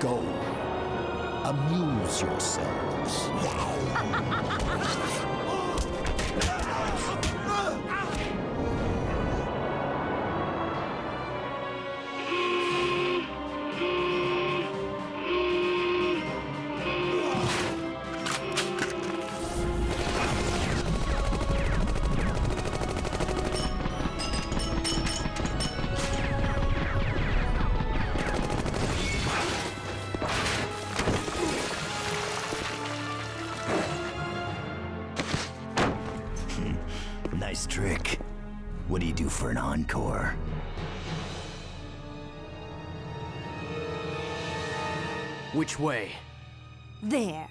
go. Amuse yourselves. Nice trick. What do you do for an encore? Which way? There.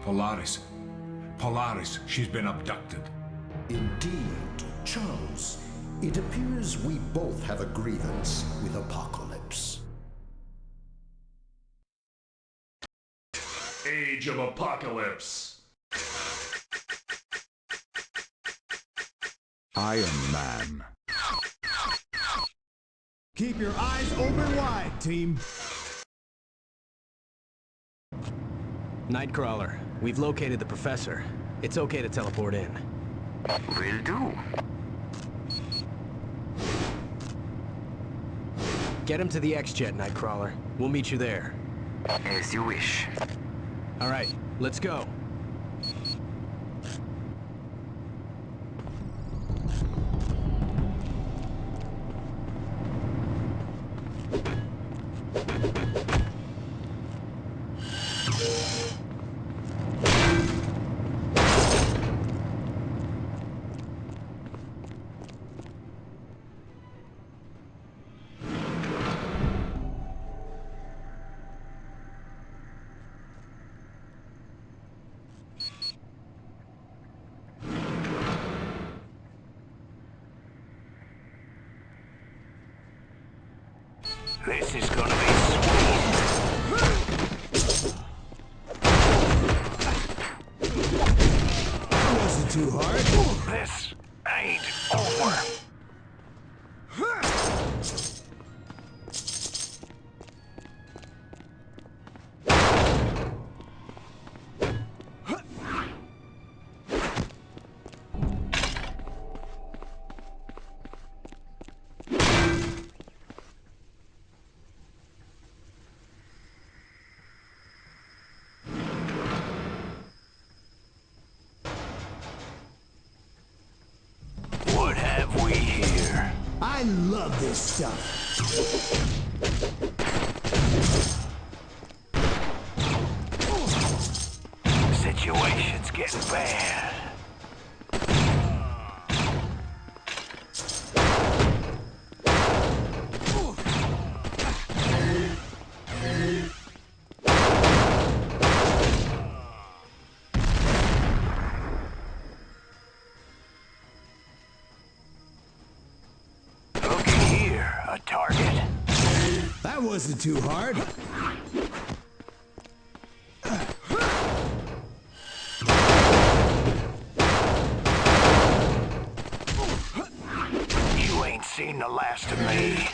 Polaris. Polaris, she's been abducted. Indeed, Charles. It appears we both have a grievance with Apocalypse. Age of Apocalypse. Ironman. Keep your eyes open wide, team. Nightcrawler, we've located the professor. It's okay to teleport in. Will do. Get him to the X-Jet, Nightcrawler. We'll meet you there. As you wish. All right, let's go. This is gonna be sweet. Wasn't too hard. This ain't over. What have we here? I love this stuff. Situation's getting bad. Look here, a target. That wasn't too hard. You ain't seen the last of me.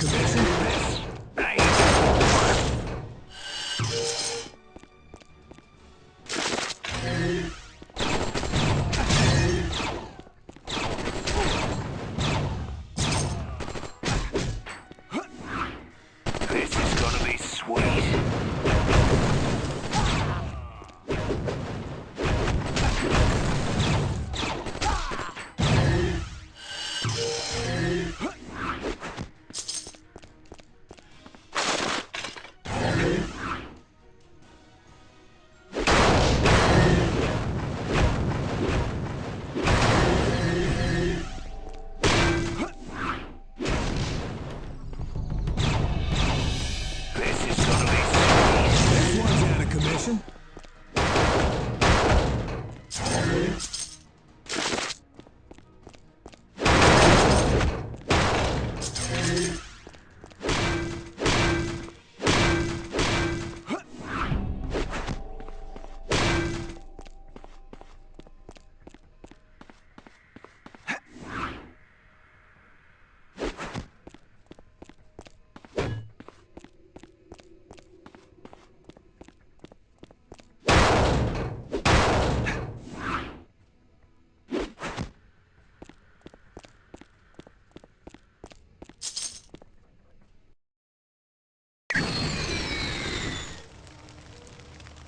commission? I ain't This is gonna be sweet. This is gonna be sweet. This one's out of commission.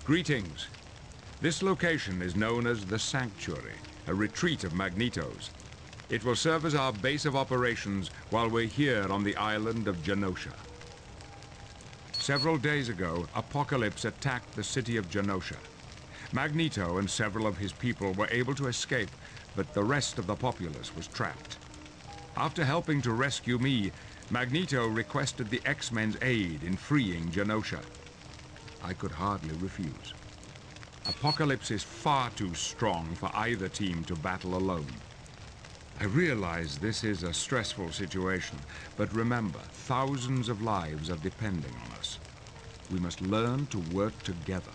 Greetings. This location is known as the Sanctuary, a retreat of Magneto's. It will serve as our base of operations while we're here on the island of Genosha. Several days ago, Apocalypse attacked the city of Genosha. Magneto and several of his people were able to escape, but the rest of the populace was trapped. After helping to rescue me, Magneto requested the X-Men's aid in freeing Genosha. I could hardly refuse. Apocalypse is far too strong for either team to battle alone. I realize this is a stressful situation, but remember, thousands of lives are depending on us. We must learn to work together.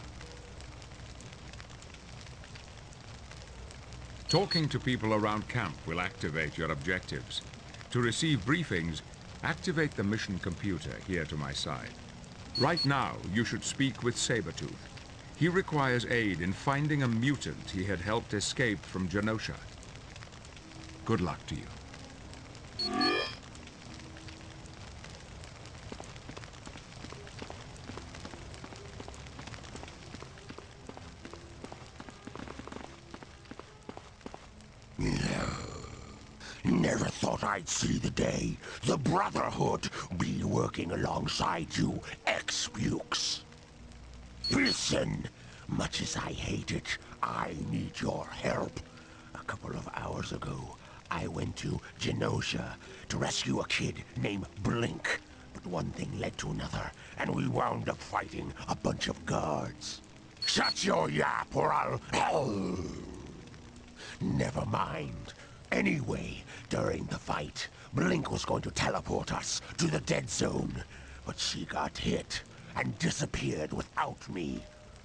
Talking to people around camp will activate your objectives. To receive briefings, activate the mission computer here to my side. Right now, you should speak with Sabretooth. He requires aid in finding a mutant he had helped escape from Genosha. Good luck to you. Never thought I'd see the day the Brotherhood be working alongside you, ex-Bukes. Listen, much as I hate it, I need your help. A couple of hours ago, I went to Genosha to rescue a kid named Blink. But one thing led to another, and we wound up fighting a bunch of guards. Shut your yap or I'll... Never mind. Anyway, during the fight, Blink was going to teleport us to the dead zone, but she got hit and disappeared without me.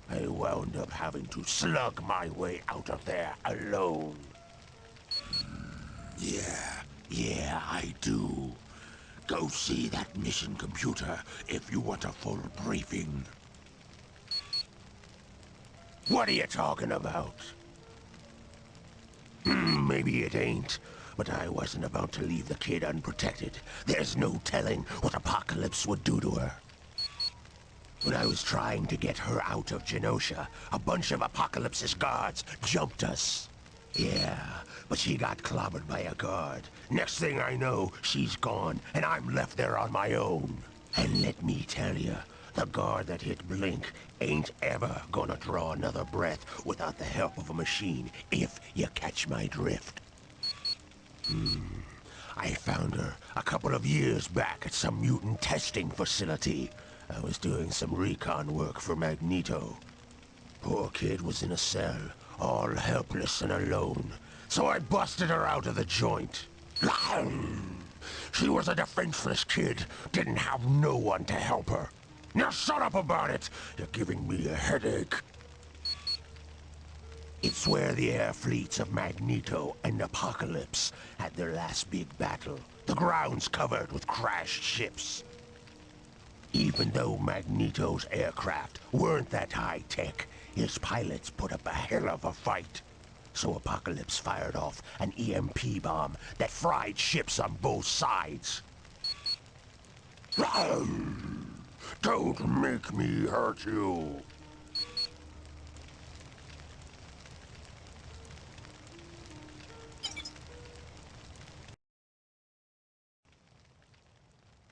I wound up having to slug my way out of there alone. Yeah, I do. Go see that mission computer if you want a full briefing. What are you talking about? Maybe it ain't, but I wasn't about to leave the kid unprotected. There's no telling what Apocalypse would do to her. When I was trying to get her out of Genosha, a bunch of Apocalypse's guards jumped us. Yeah, but she got clobbered by a guard. Next thing I know, she's gone, and I'm left there on my own. And let me tell you, the guard that hit Blink ain't ever gonna draw another breath without the help of a machine, if you catch my drift. I found her a couple of years back at some mutant testing facility. I was doing some recon work for Magneto. Poor kid was in a cell, all helpless and alone, so I busted her out of the joint. She was a defenseless kid, didn't have no one to help her. Now shut up about it! You're giving me a headache. It's where the air fleets of Magneto and Apocalypse had their last big battle. The ground's covered with crashed ships. Even though Magneto's aircraft weren't that high-tech, his pilots put up a hell of a fight. So Apocalypse fired off an EMP bomb that fried ships on both sides. Don't make me hurt you.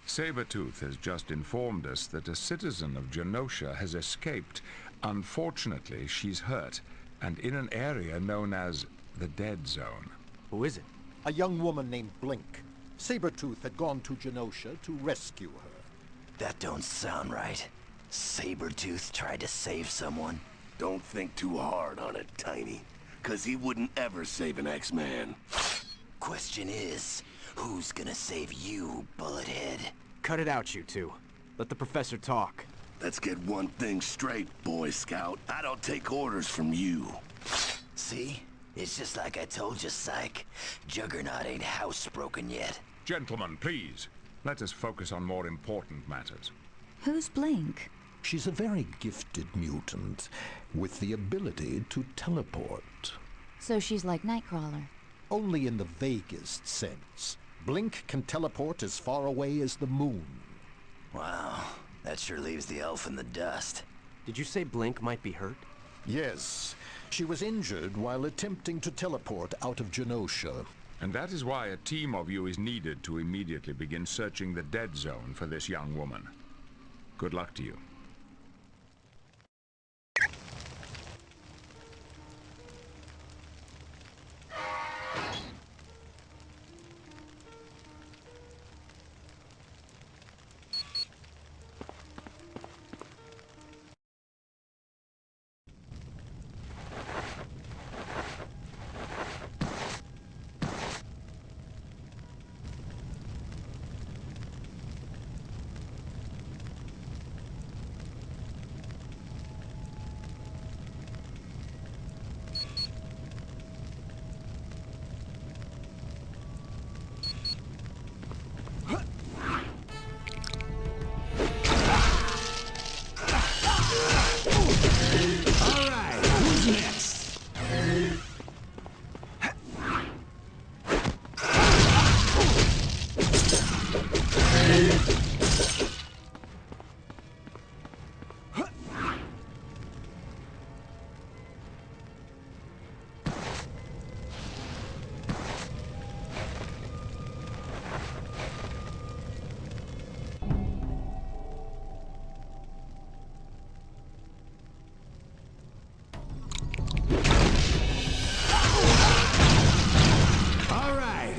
Sabretooth has just informed us that a citizen of Genosha has escaped. Unfortunately, she's hurt, and in an area known as the Dead Zone. Who is it? A young woman named Blink. Sabretooth had gone to Genosha to rescue her. That don't sound right. Sabretooth tried to save someone. Don't think too hard on it, Tiny. 'Cause he wouldn't ever save an X-Man. Question is, who's gonna save you, Bullethead? Cut it out, you two. Let the professor talk. Let's get one thing straight, Boy Scout. I don't take orders from you. See? It's just like I told you, Psych. Juggernaut ain't housebroken yet. Gentlemen, please, let us focus on more important matters. Who's Blink? She's a very gifted mutant with the ability to teleport. So she's like Nightcrawler. Only in the vaguest sense. Blink can teleport as far away as the moon. Wow, that sure leaves the elf in the dust. Did you say Blink might be hurt? Yes, she was injured while attempting to teleport out of Genosha. And that is why a team of you is needed to immediately begin searching the Dead Zone for this young woman. Good luck to you.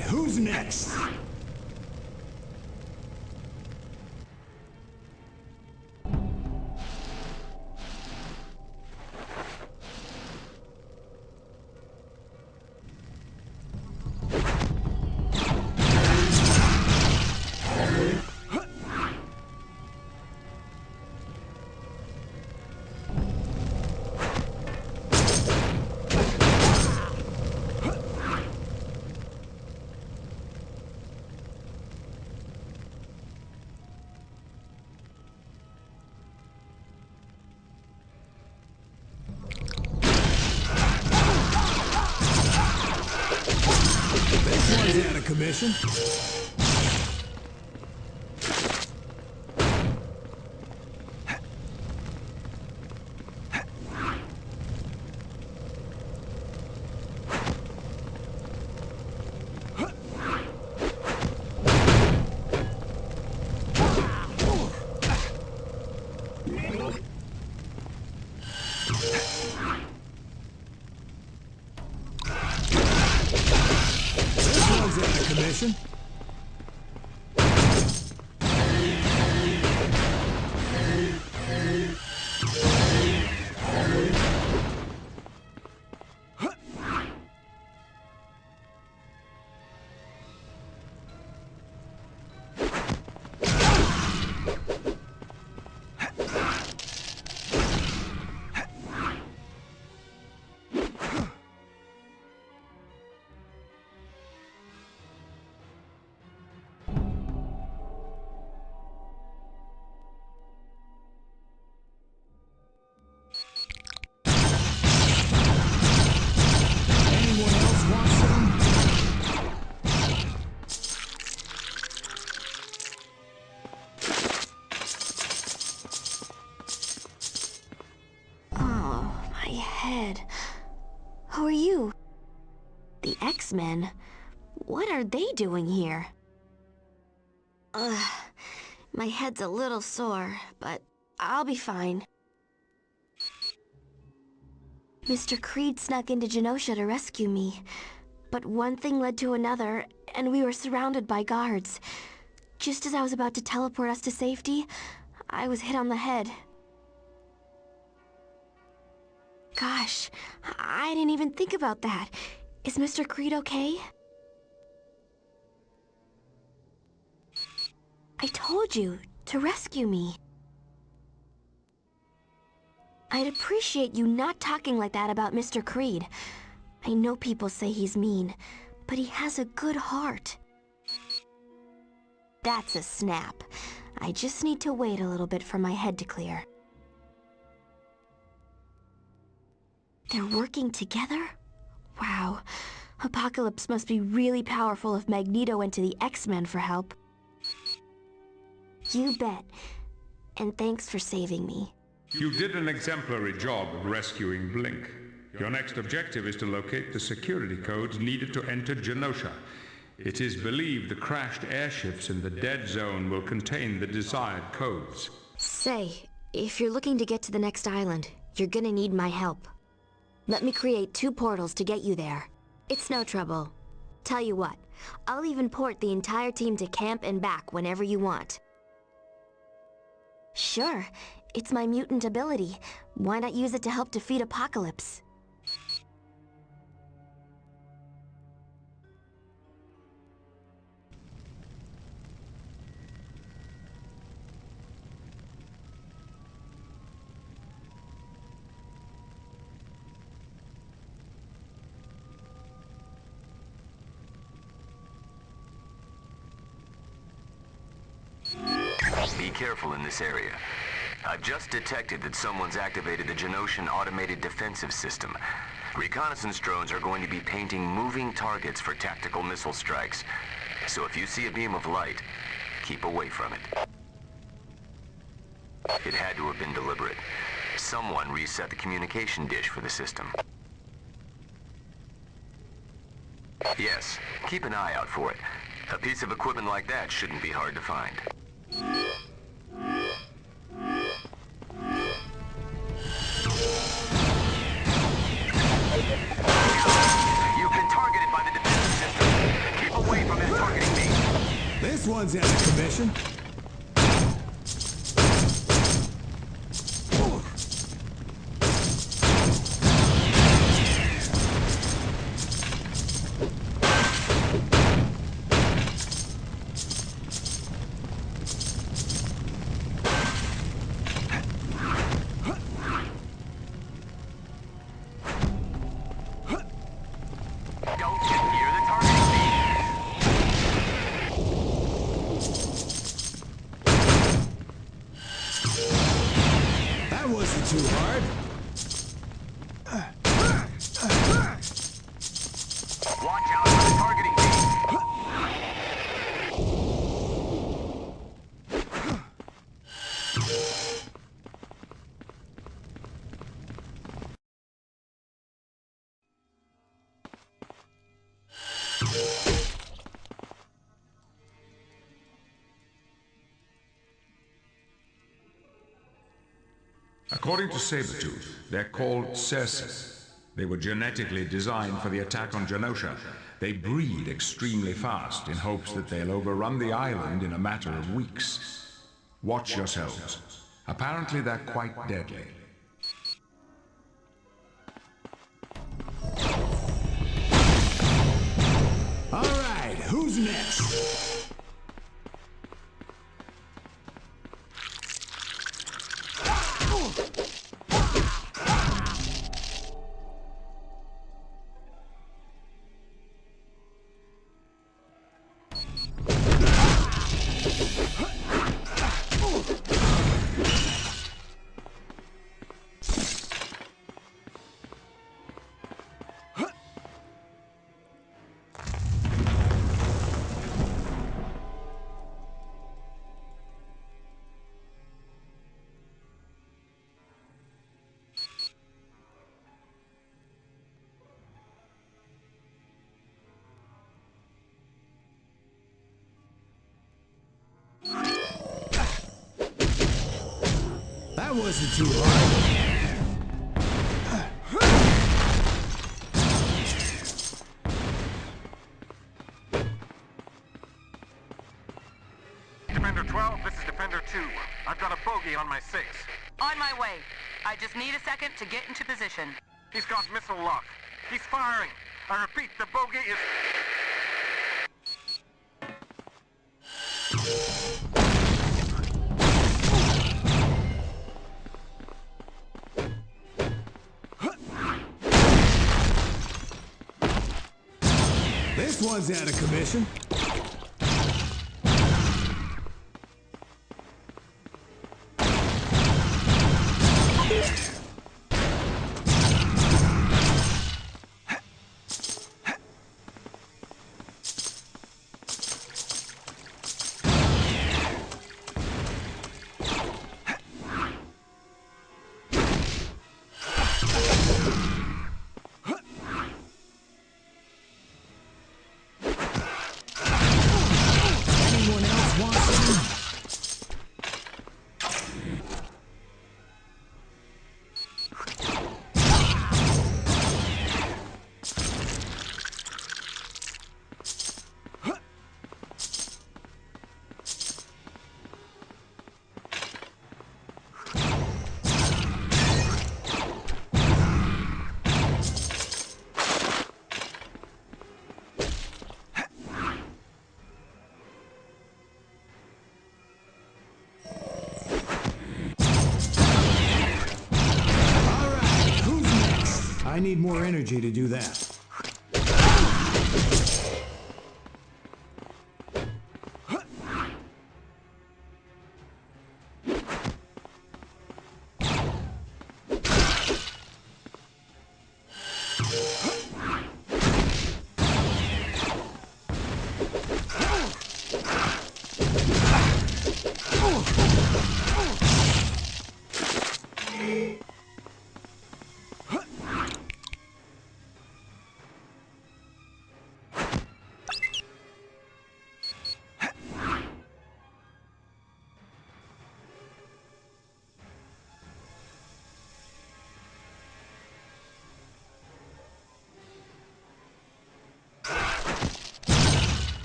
Who's next? This one's out of commission. Commission. Who are you? The X-Men? What are they doing here? Ugh, my head's a little sore, but I'll be fine. Mr. Creed snuck into Genosha to rescue me, but one thing led to another, and we were surrounded by guards. Just as I was about to teleport us to safety, I was hit on the head. Gosh, I didn't even think about that. Is Mr. Creed okay? I told you to rescue me. I'd appreciate you not talking like that about Mr. Creed. I know people say he's mean, but he has a good heart. That's a snap. I just need to wait a little bit for my head to clear. They're working together? Wow. Apocalypse must be really powerful if Magneto went to the X-Men for help. You bet. And thanks for saving me. You did an exemplary job of rescuing Blink. Your next objective is to locate the security codes needed to enter Genosha. It is believed the crashed airships in the dead zone will contain the desired codes. Say, if you're looking to get to the next island, you're gonna need my help. Let me create 2 portals to get you there. It's no trouble. Tell you what, I'll even port the entire team to camp and back whenever you want. Sure, it's my mutant ability. Why not use it to help defeat Apocalypse? Be careful in this area. I've just detected that someone's activated the Genosian automated defensive system. Reconnaissance drones are going to be painting moving targets for tactical missile strikes. So if you see a beam of light, keep away from it. It had to have been deliberate. Someone reset the communication dish for the system. Yes, keep an eye out for it. A piece of equipment like that shouldn't be hard to find. You've been targeted by the defense system. Keep away from that targeting me. This one's out of commission. Too hard. Watch out for the targeting beam. According to Sabretooth, they're called Cersei. They were genetically designed for the attack on Genosha. They breed extremely fast in hopes that they'll overrun the island in a matter of weeks. Watch yourselves. Apparently they're quite deadly. All right, who's next? That wasn't too hard. Defender 12, this is Defender 2. I've got a bogey on my 6. On my way. I just need a second to get into position. He's got missile lock. He's firing. I repeat, the bogey is... This one's out of commission. I need more energy to do that.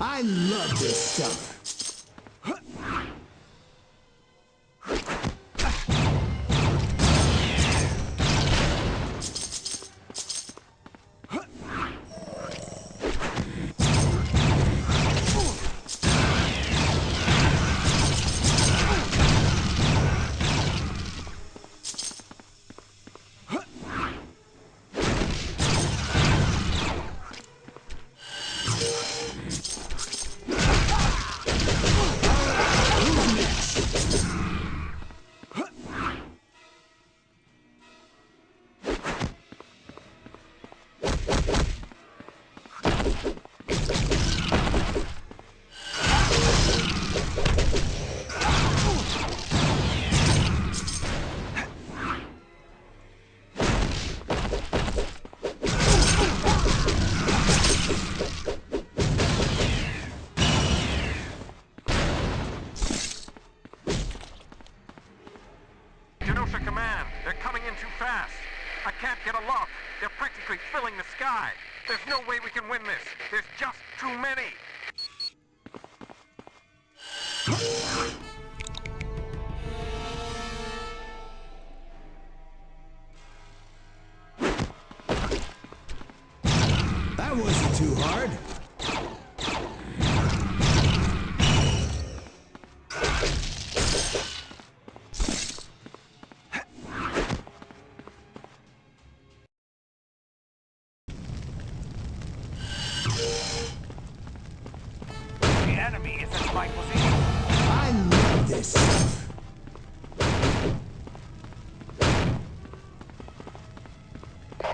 I love this stuff. Command, they're coming in too fast. I can't get a lock. They're practically filling the sky. There's no way we can win this. There's just too many. That wasn't too hard. The enemy is in my position. I love this stuff.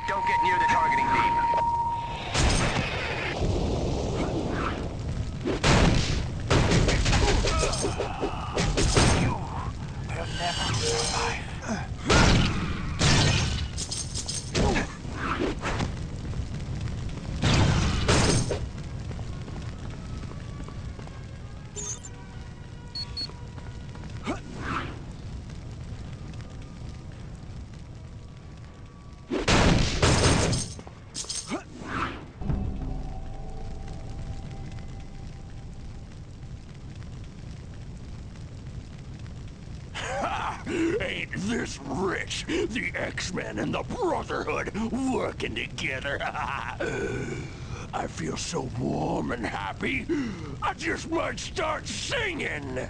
Don't get near the targeting beam. You will never survive. this rich. The X-Men and the Brotherhood working together. I feel so warm and happy, I just might start singing.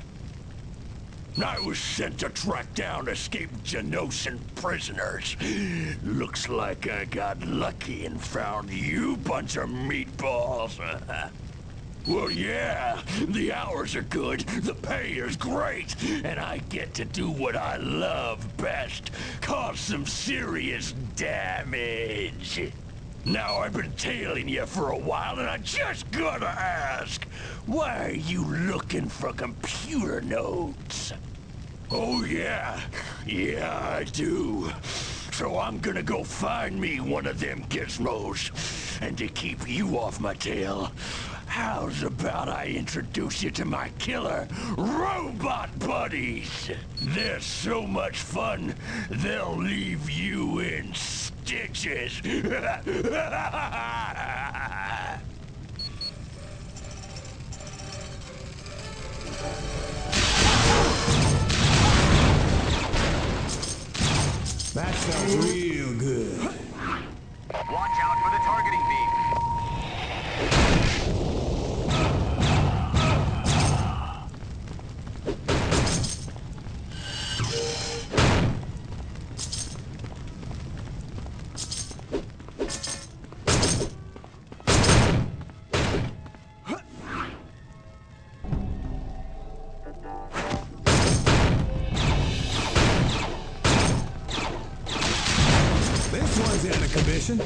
I was sent to track down escaped Genosan prisoners. Looks like I got lucky and found you bunch of meatballs. Well, yeah, the hours are good, the pay is great, and I get to do what I love best, cause some serious damage. Now, I've been tailing you for a while, and I just gotta ask, why are you looking for computer nodes? Oh, yeah, I do. So I'm gonna go find me one of them gizmos, and to keep you off my tail, how's about I introduce you to my killer robot buddies? They're so much fun, they'll leave you in stitches. That sounds real good. Watch out for the targeting beam. This one's out of commission.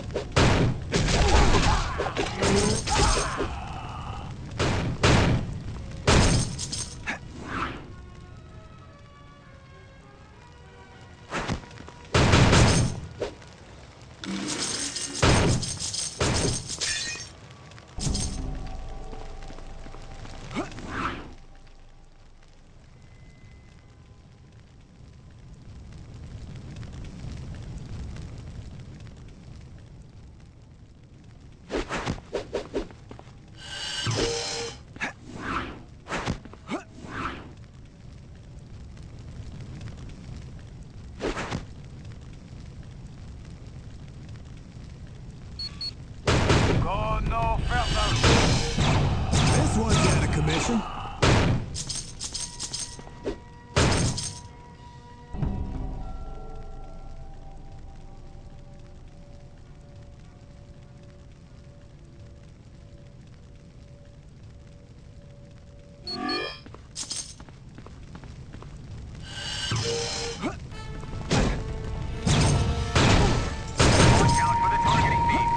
Go no further. This one's out of commission. Watch out for the targeting beam.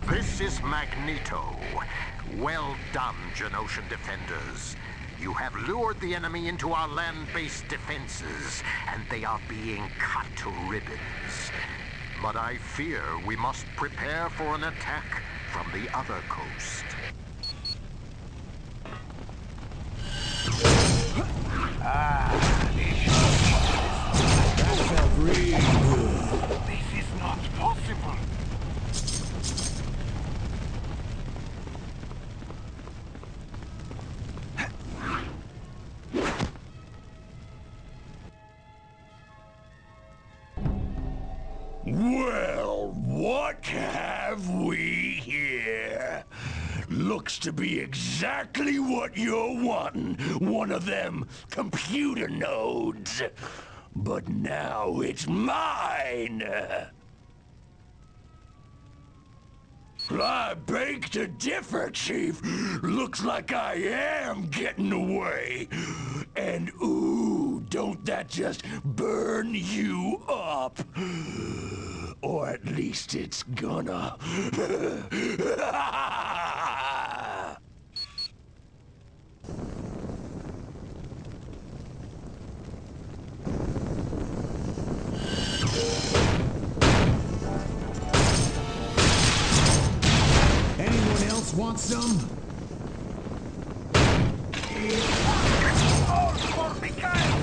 This is Magneto. Well done, Genoshan defenders. You have lured the enemy into our land-based defenses, and they are being cut to ribbons. But I fear we must prepare for an attack from the other coast. That felt real good. This is not possible. Well, what have we here? Looks to be exactly what you're wanting. One of them computer nodes. But now it's mine. I beg to differ, Chief. Looks like I am getting away. And ooh, don't that just burn you up? Or at least it's gonna. Anyone else want some? All for Mikhail.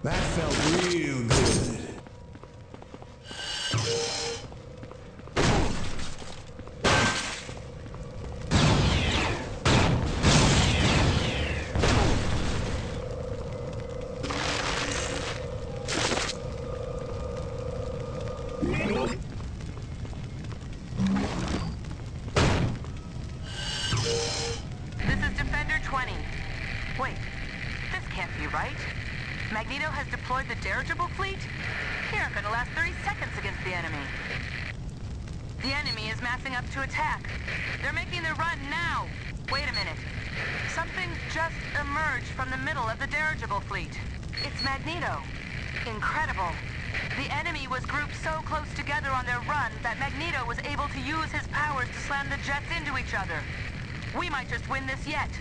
That felt real good. This is Defender 20. Wait, this can't be right. Magneto has deployed the dirigible fleet? They aren't gonna last 30 seconds against the enemy. The enemy is massing up to attack. They're making their run now. Wait a minute. Something just emerged from the middle of the dirigible fleet. It's Magneto. Incredible. The enemy was grouped so close together on their run that Magneto was able to use his powers to slam the jets into each other. We might just win this yet.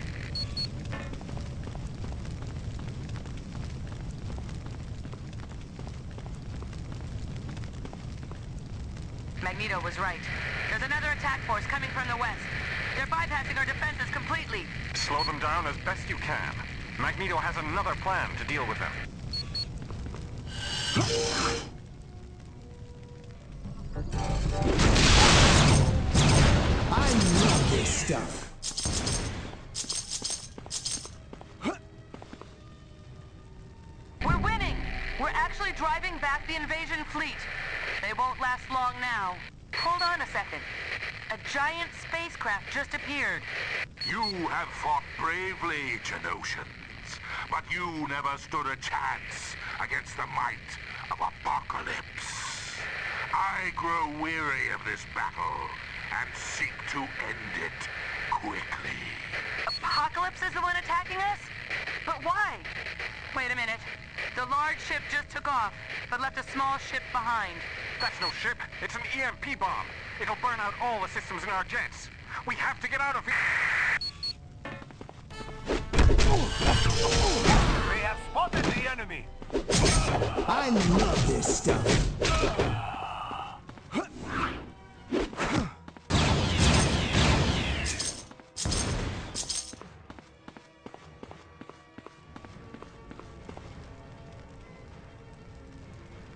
Magneto was right. There's another attack force coming from the west. They're bypassing our defenses completely. Slow them down as best you can. Magneto has another plan to deal with them. I love this stuff. We're winning! We're actually driving back the invasion fleet. They won't last long now. Hold on a second. A giant spacecraft just appeared. You have fought bravely, Genosians, but you never stood a chance against the might of Apocalypse. I grow weary of this battle and seek to end it quickly. Apocalypse is the one attacking us? But why? Wait a minute. The large ship just took off, but left a small ship behind. That's no ship. It's an EMP bomb. It'll burn out all the systems in our jets. We have to get out of here. We have spotted the enemy. I love this stuff.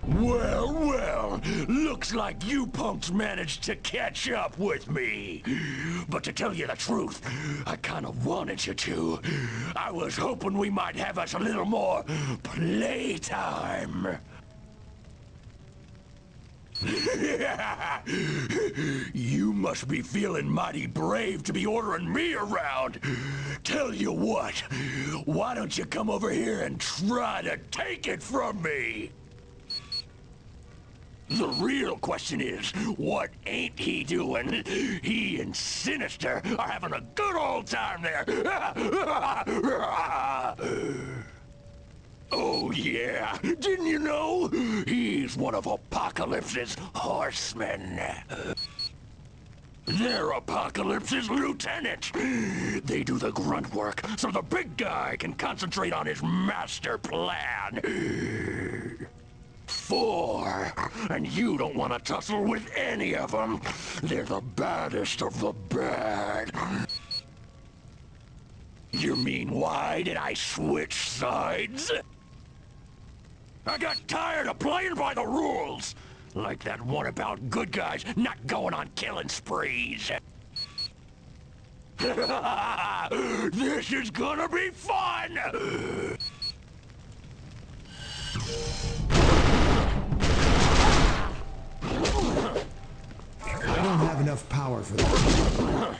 Well, well, looks like you punks managed to catch up with me. But to tell you the truth, I kind of wanted you to. I was hoping we might have us a little more playtime. You must be feeling mighty brave to be ordering me around. Tell you what, why don't you come over here and try to take it from me? The real question is, what ain't he doing? He and Sinister are having a good old time there. Oh yeah, didn't you know? He's one of Apocalypse's horsemen. They're Apocalypse's lieutenant. They do the grunt work so the big guy can concentrate on his master plan. 4, and you don't want to tussle with any of them. They're the baddest of the bad. You mean, why did I switch sides? I got tired of playing by the rules. Like that one about good guys not going on killing sprees. This is gonna be fun! I don't have enough power for that.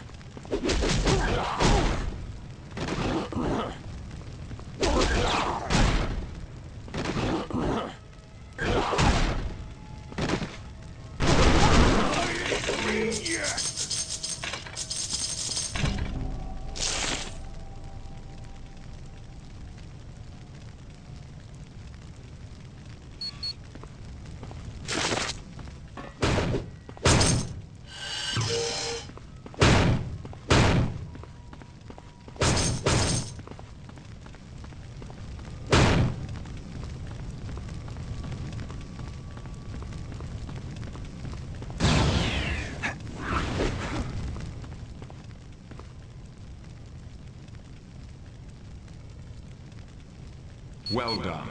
Well done.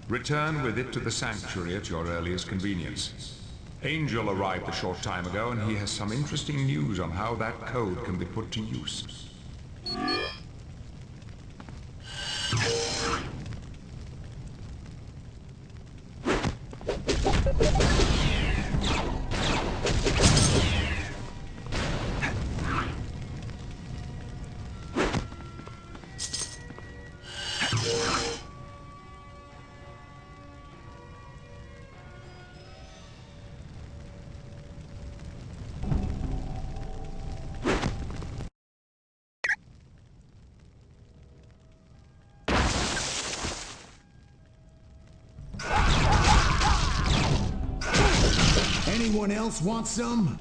Return with it to the sanctuary at your earliest convenience. Angel arrived a short time ago, and he has some interesting news on how that code can be put to use. Anyone else want some?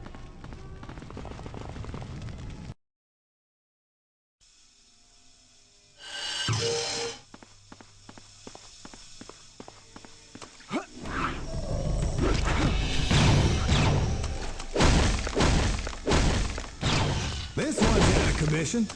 This one's out of commission.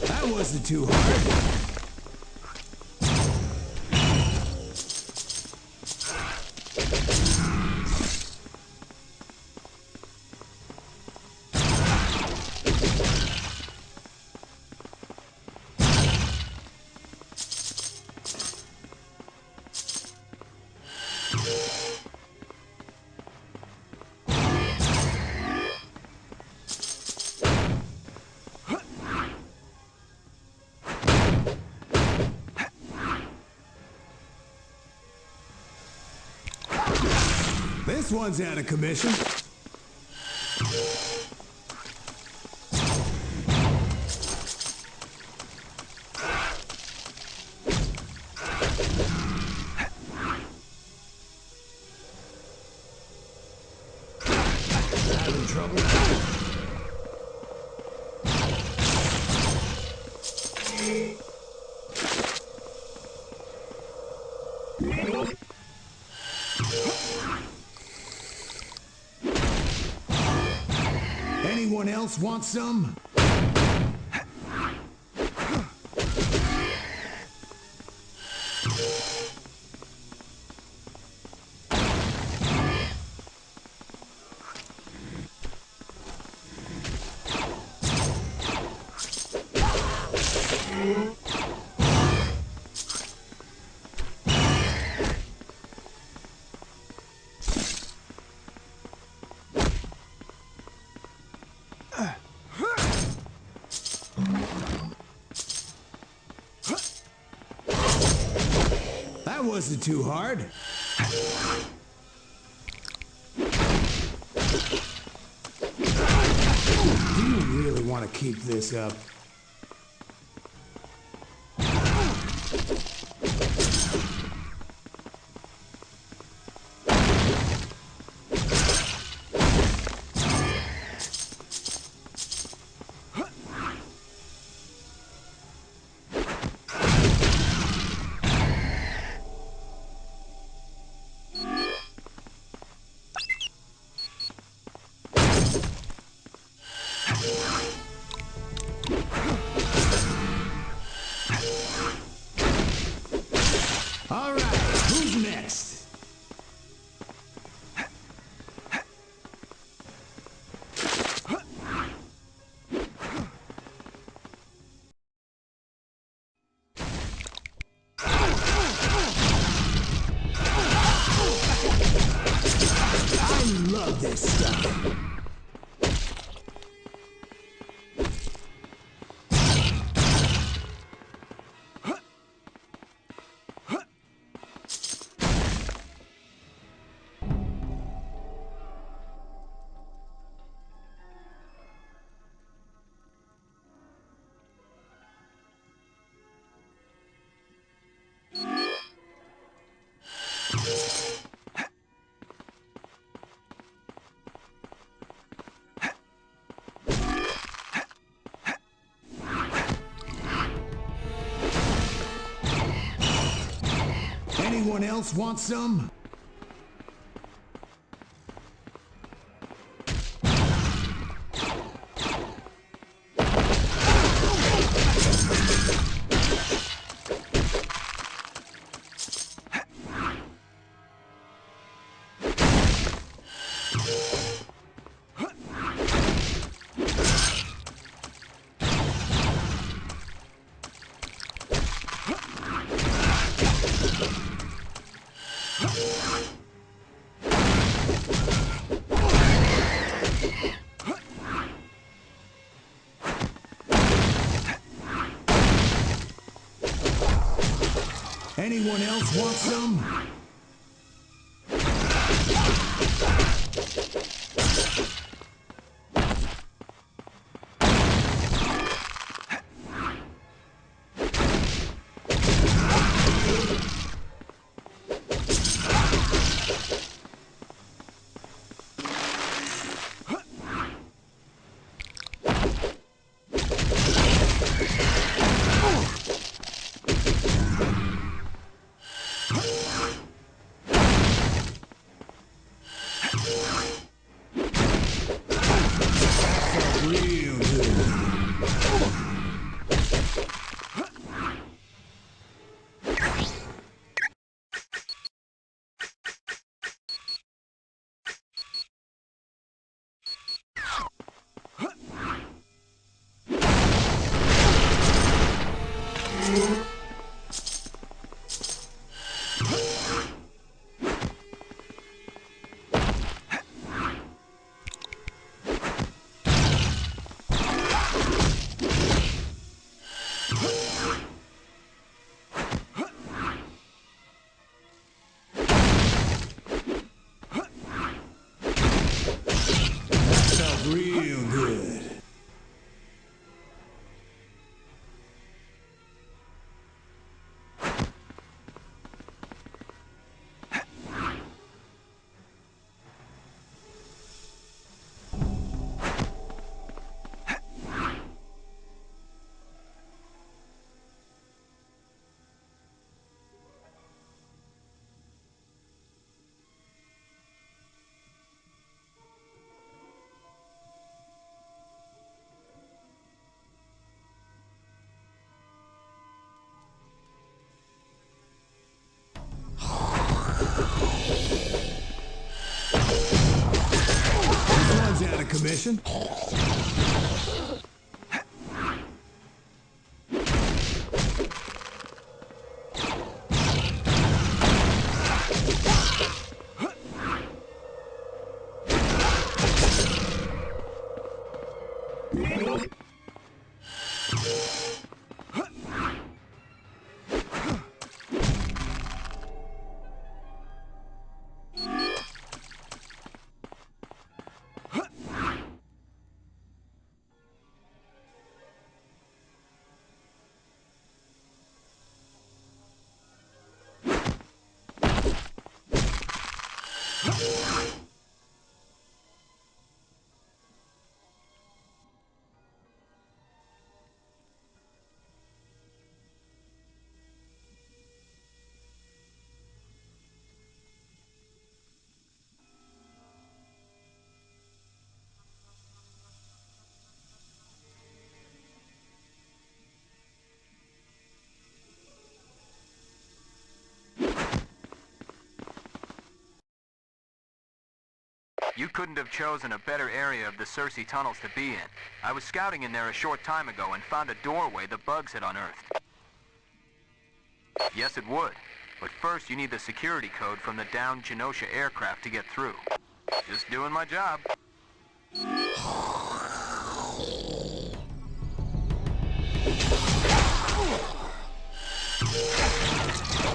That wasn't too hard. This one's out of commission. Having trouble? Anyone else want some? That wasn't too hard. Do you really want to keep this up? Anyone else want some? Anyone else want some? Real good. Real good. This one's out of commission. You couldn't have chosen a better area of the Circe tunnels to be in. I was scouting in there a short time ago and found a doorway the bugs had unearthed. Yes, it would. But first you need the security code from the downed Genosha aircraft to get through. Just doing my job.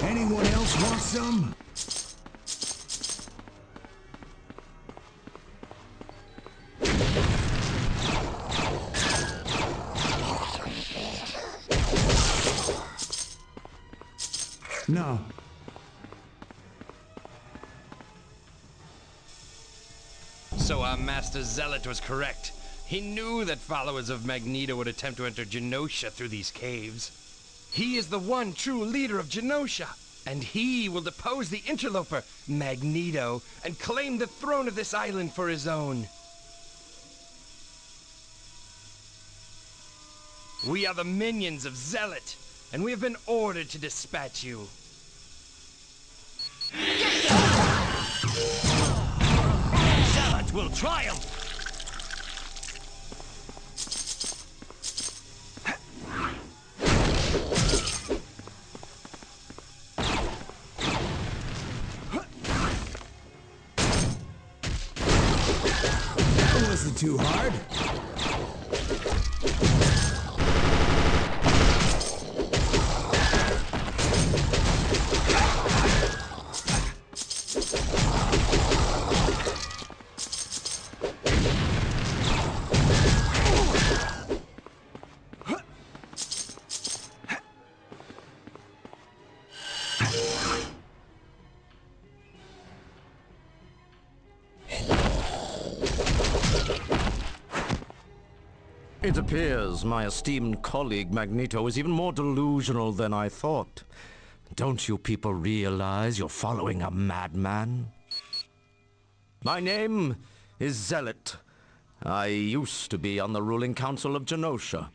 Anyone else want some? No. So our Master Zealot was correct. He knew that followers of Magneto would attempt to enter Genosha through these caves. He is the one true leader of Genosha. And he will depose the interloper, Magneto, and claim the throne of this island for his own. We are the minions of Zealot, and we have been ordered to dispatch you. Zealot will triumph! That wasn't too hard. It appears my esteemed colleague Magneto is even more delusional than I thought. Don't you people realize you're following a madman? My name is Zealot. I used to be on the ruling council of Genosha.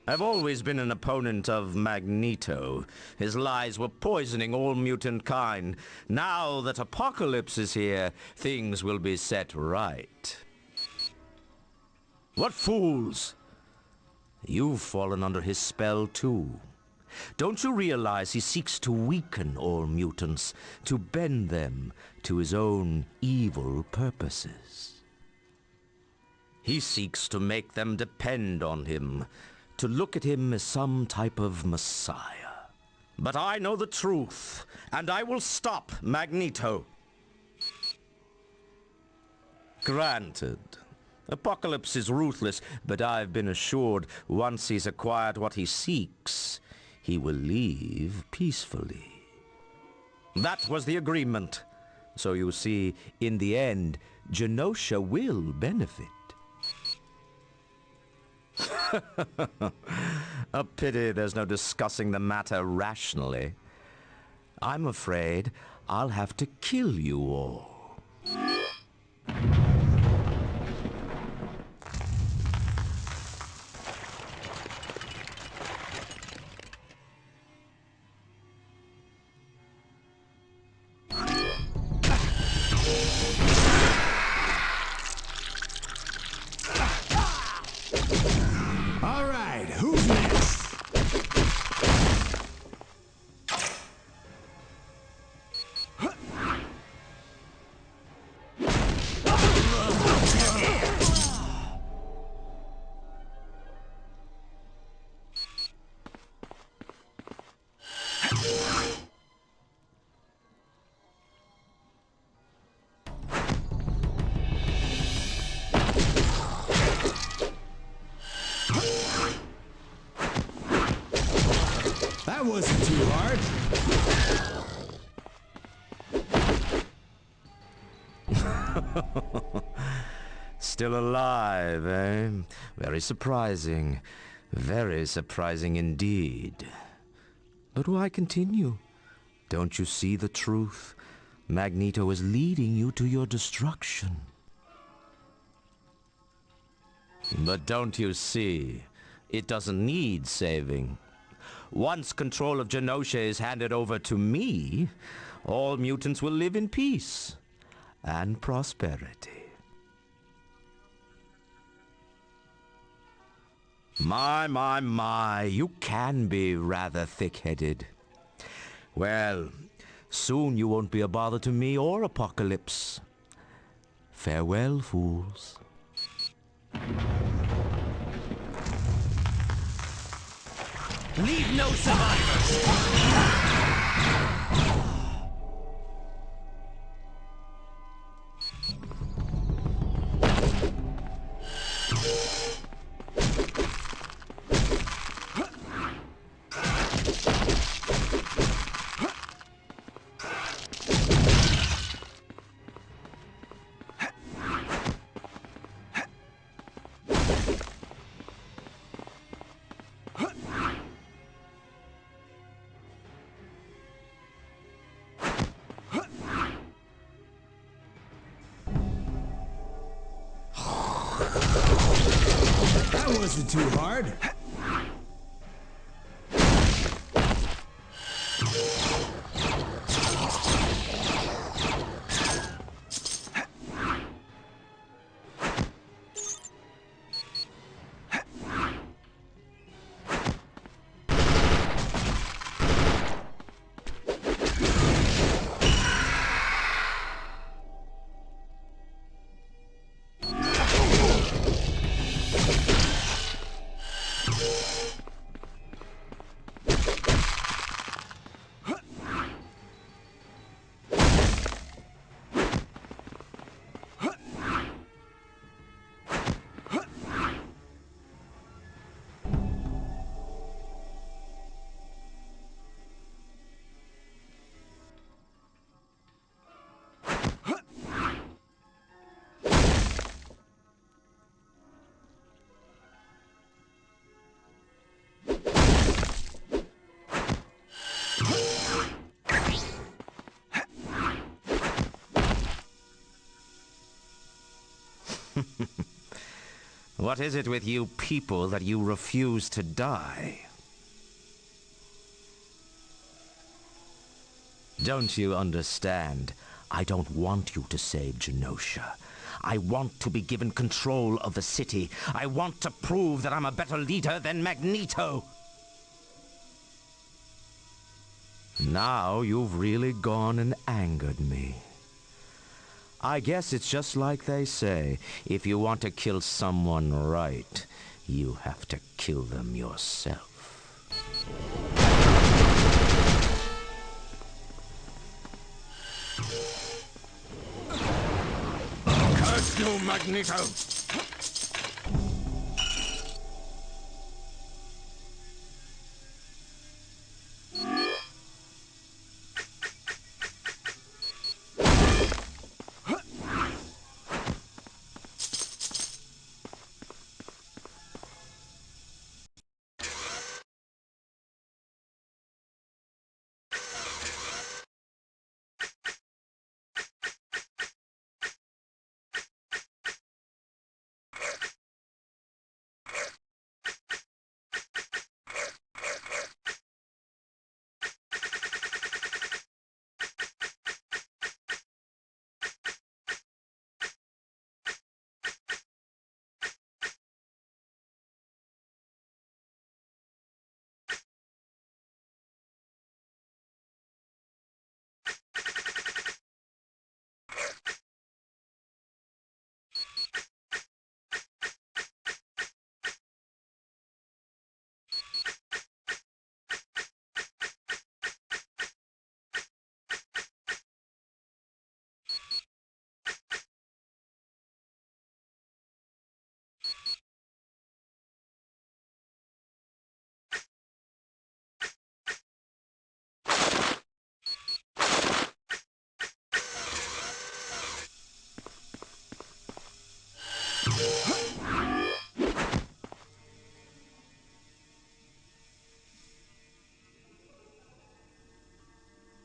I've always been an opponent of Magneto. His lies were poisoning all mutant kind. Now that Apocalypse is here, things will be set right. What fools! You've fallen under his spell too. Don't you realize he seeks to weaken all mutants, to bend them to his own evil purposes? He seeks to make them depend on him, to look at him as some type of messiah. But I know the truth, and I will stop Magneto. Granted, Apocalypse is ruthless, but I've been assured once he's acquired what he seeks, he will leave peacefully. That was the agreement. So you see, in the end, Genosha will benefit. A pity there's no discussing the matter rationally. I'm afraid I'll have to kill you all. All right, who's next? That wasn't too hard. Still alive, eh? Very surprising. Very surprising indeed. But why continue? Don't you see the truth? Magneto is leading you to your destruction. But don't you see? It doesn't need saving. Once control of Genosha is handed over to me, all mutants will live in peace and prosperity. My, you can be rather thick-headed. Well, soon you won't be a bother to me or Apocalypse. Farewell, fools. Leave no survivors! wasn't too hard. What is it with you people that you refuse to die? Don't you understand? I don't want you to save Genosha. I want to be given control of the city. I want to prove that I'm a better leader than Magneto. Now you've really gone and angered me. I guess it's just like they say, if you want to kill someone right, you have to kill them yourself. Curse you, Magneto!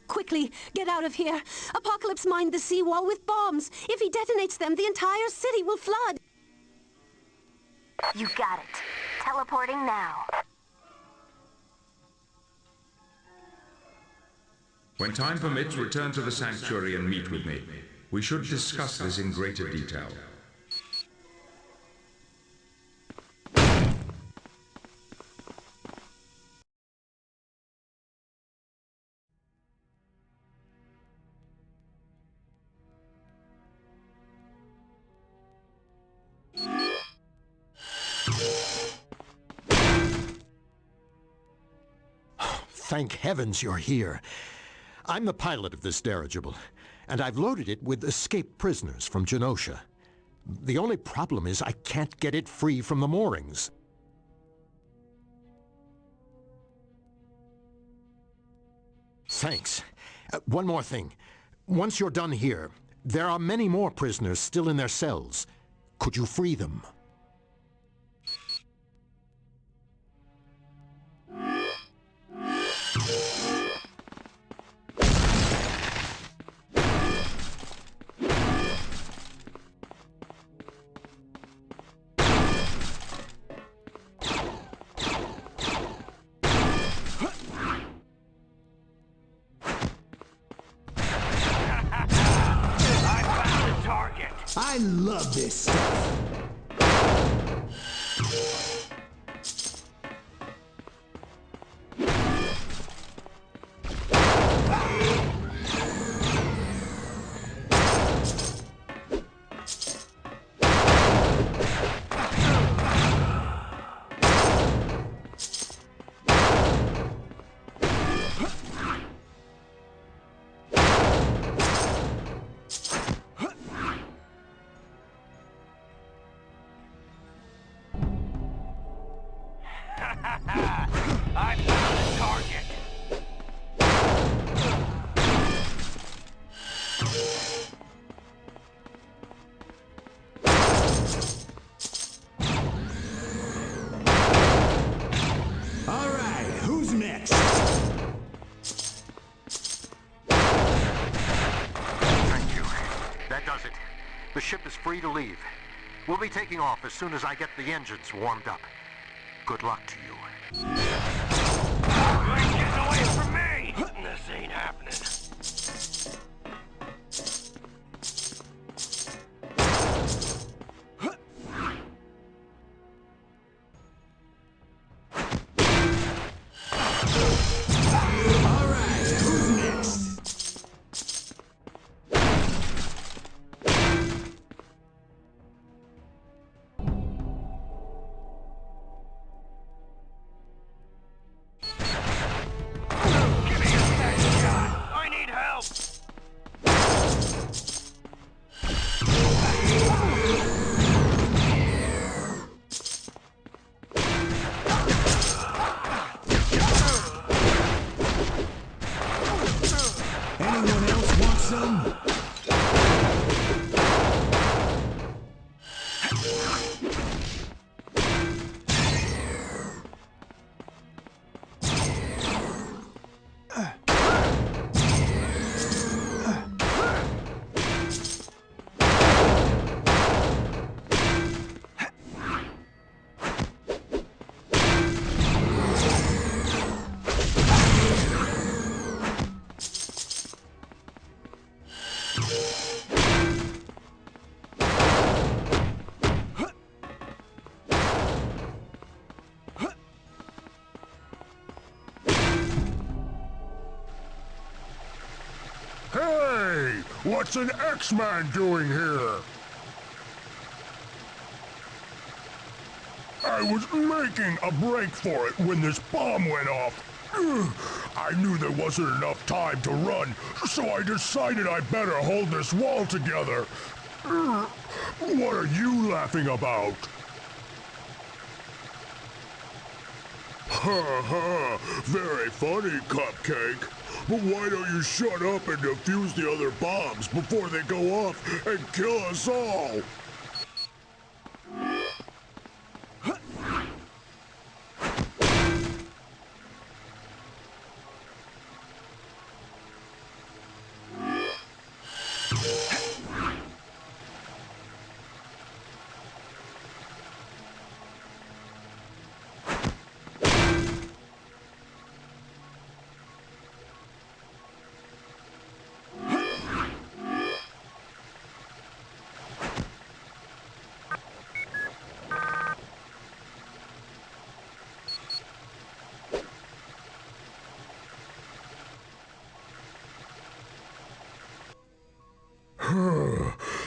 Quickly, get out of here. Apocalypse mined the seawall with bombs. If he detonates them, the entire city will flood. You got it. Teleporting now. When time permits, return to the sanctuary and meet with me. We should discuss this in greater detail. Thank heavens you're here. I'm the pilot of this dirigible, and I've loaded it with escaped prisoners from Genosha. The only problem is I can't get it free from the moorings. Thanks. One more thing. Once you're done here, there are many more prisoners still in their cells. Could you free them? I love this stuff. I found the target. All right, who's next? Thank you. That does it. The ship is free to leave. We'll be taking off as soon as I get the engines warmed up. Good luck to you. Get away from me! This ain't happening. All right, who's next? I need help! Anyone else want some? Hey! What's an X-Man doing here? I was making a break for it when this bomb went off. I knew there wasn't enough time to run, so I decided I better hold this wall together. What are you laughing about? Ha ha! Very funny, Cupcake. But why don't you shut up and defuse the other bombs before they go off and kill us all?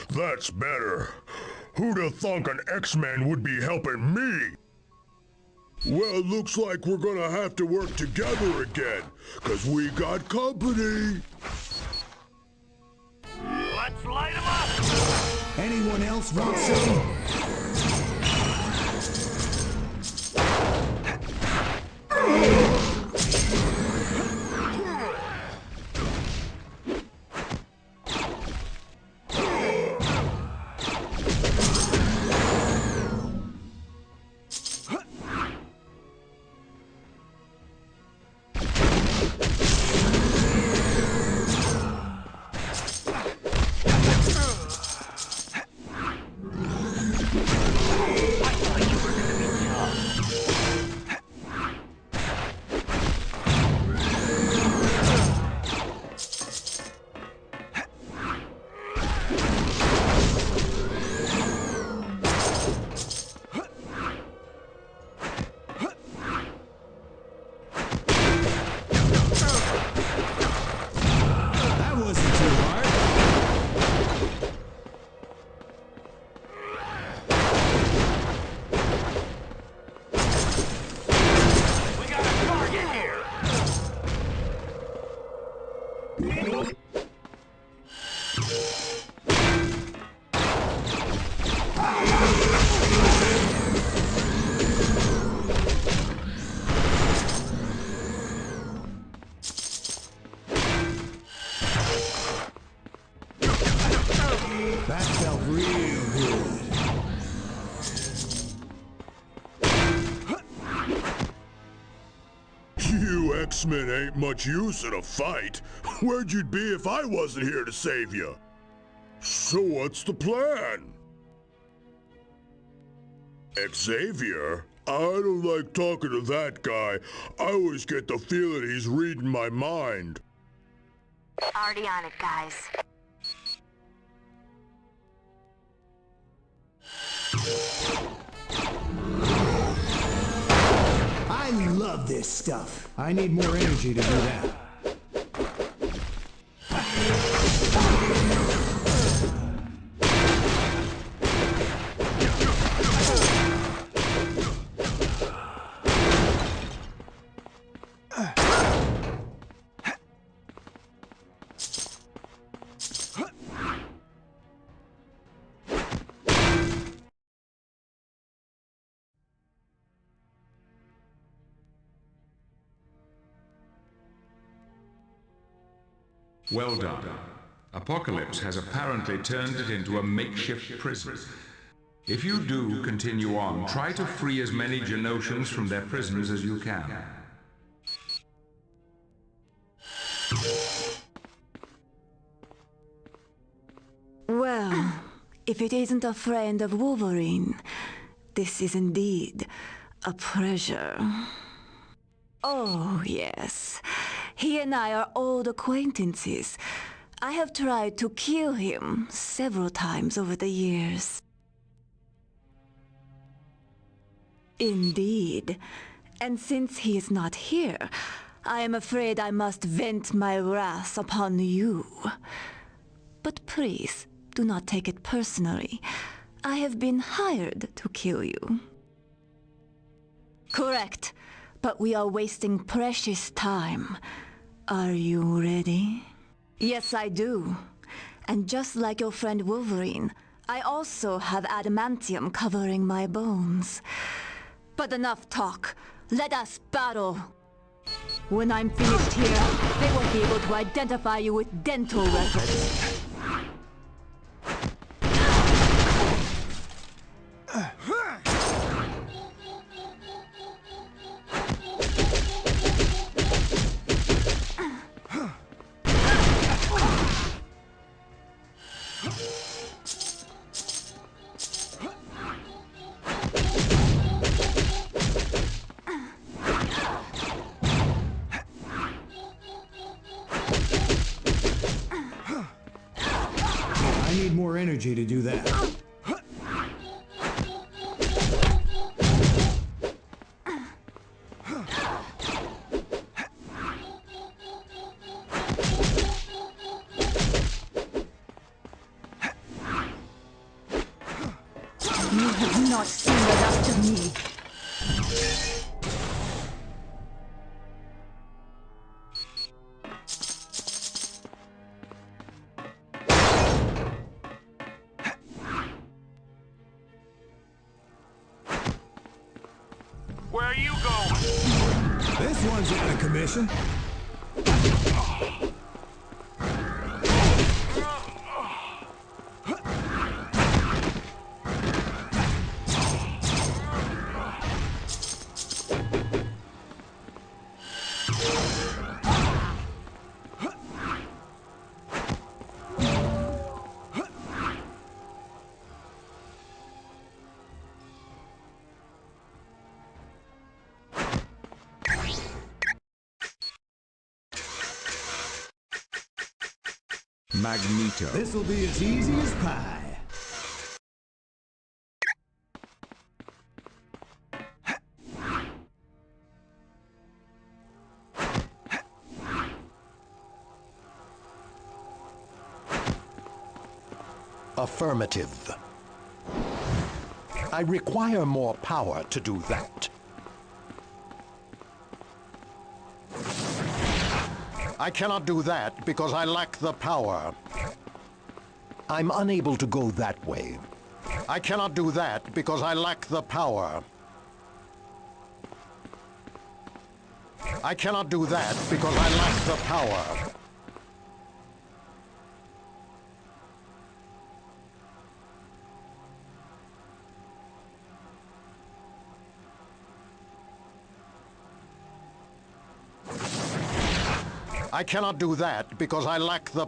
That's better. Who'd have thunk an X-Man would be helping me? Well, looks like we're gonna have to work together again, 'cause we got company. Let's light him up! Anyone else want some? You X-Men ain't much use in a fight. Where'd you be if I wasn't here to save you? So what's the plan? Xavier? I don't like talking to that guy. I always get the feeling he's reading my mind. Already on it, guys. I love this stuff. I need more energy to do that. Well done. Apocalypse has apparently turned it into a makeshift prison. If you do continue on, try to free as many Genosians from their prisons as you can. Well, if it isn't a friend of Wolverine, this is indeed a pleasure. Oh, yes. He and I are old acquaintances. I have tried to kill him several times over the years. Indeed. And since he is not here, I am afraid I must vent my wrath upon you. But please, do not take it personally. I have been hired to kill you. Correct. But we are wasting precious time. Are you ready? Yes, I do. And just like your friend Wolverine, I also have adamantium covering my bones. But enough talk. Let us battle. When I'm finished here, they won't be able to identify you with dental records. I need more energy to do that. You have not seen the last of me. Where are you going? This one's out of commission. Magneto. This'll be as easy as pie. Affirmative. I require more power to do that. I cannot do that because I lack the power. I'm unable to go that way. I cannot do that because I lack the power. I cannot do that because I lack the power. I cannot do that because I lack the...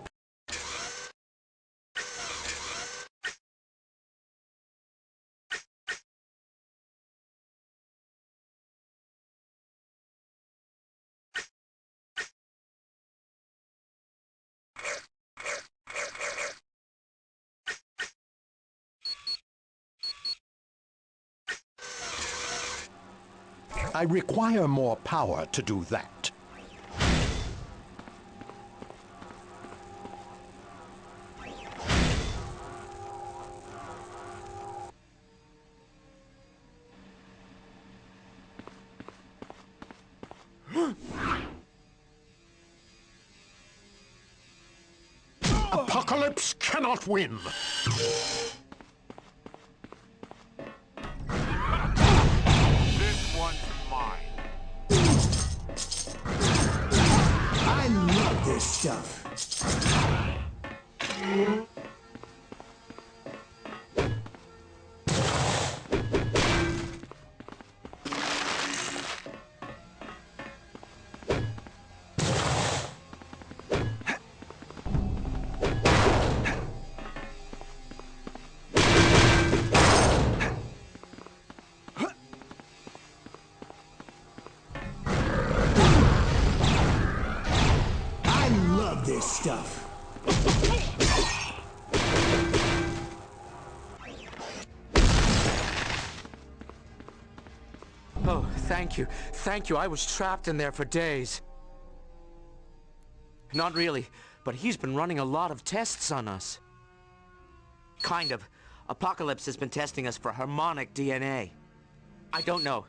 I require more power to do that. Apocalypse cannot win! This one's mine. I love this stuff. This stuff. Oh, thank you. Thank you. I was trapped in there for days. Not really, but he's been running a lot of tests on us. Kind of. Apocalypse has been testing us for harmonic DNA. I don't know,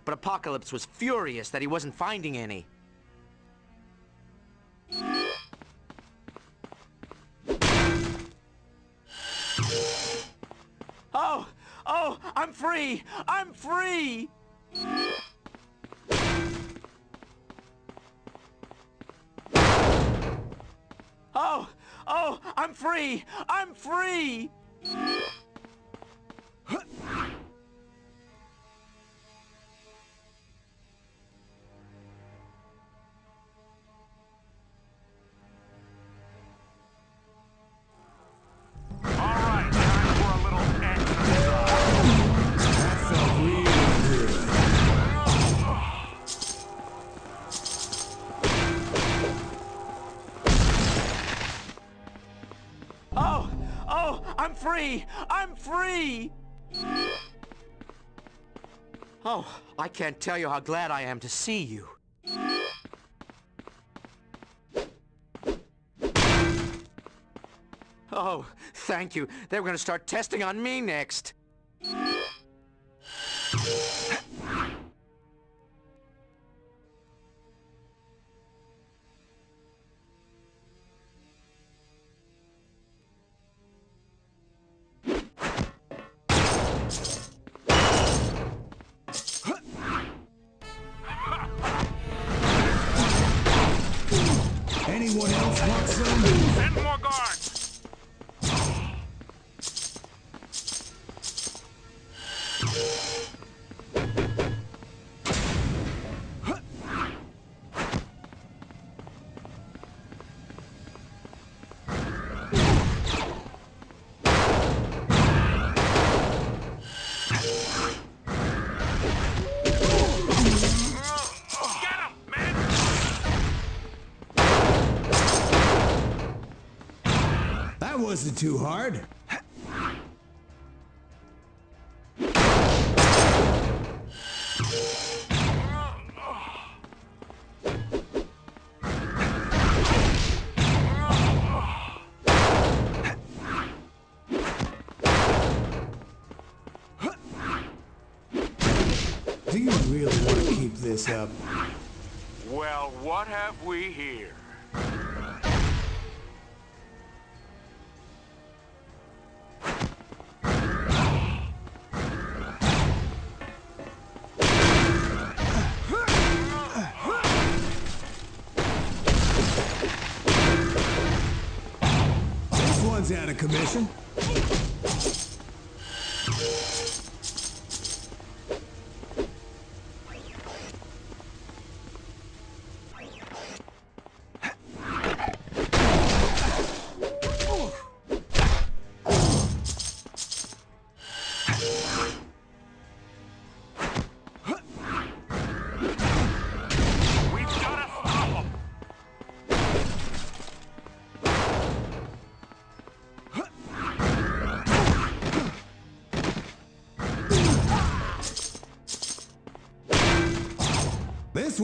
but Apocalypse was furious that he wasn't finding any. Oh, I'm free! I'm free! Oh, I'm free! I'm free! I'm free! I'm free! Oh, I can't tell you how glad I am to see you. Oh, thank you. They were gonna start testing on me next. Anyone else want some? Send more guards! That wasn't too hard. Do you really want to keep this up? Well, what have we here? This one's out of commission.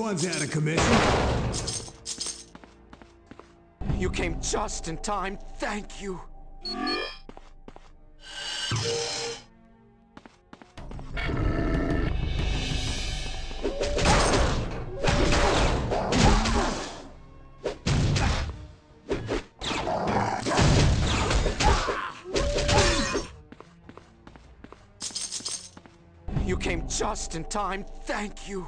one's out of commission. You came just in time. Thank you. You came just in time. Thank you.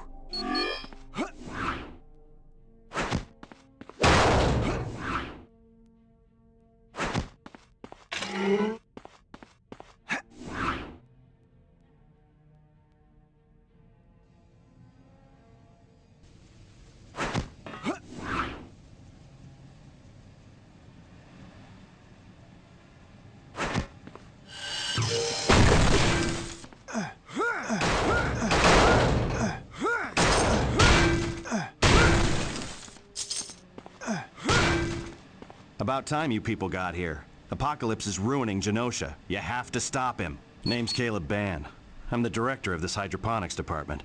About time you people got here. Apocalypse is ruining Genosha. You have to stop him. Name's Caleb Ban. I'm the director of this hydroponics department.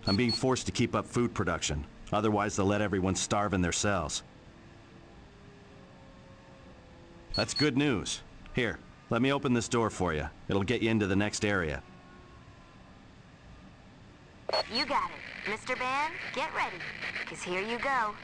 I'm being forced to keep up food production. Otherwise, they'll let everyone starve in their cells. That's good news. Here, let me open this door for you. It'll get you into the next area. You got it. Mr. Ban, get ready, 'cause here you go.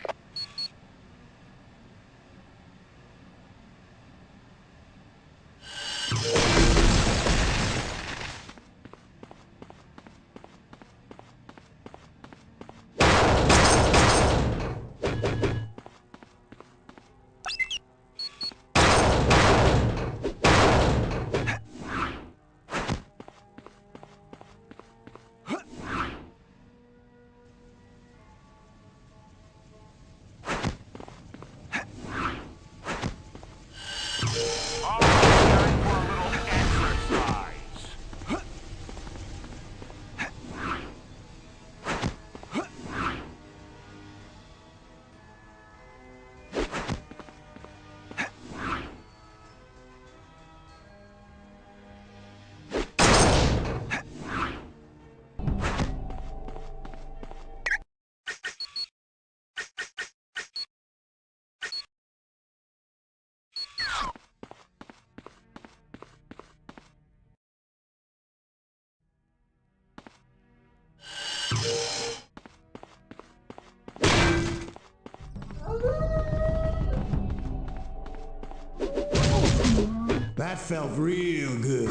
That felt real good.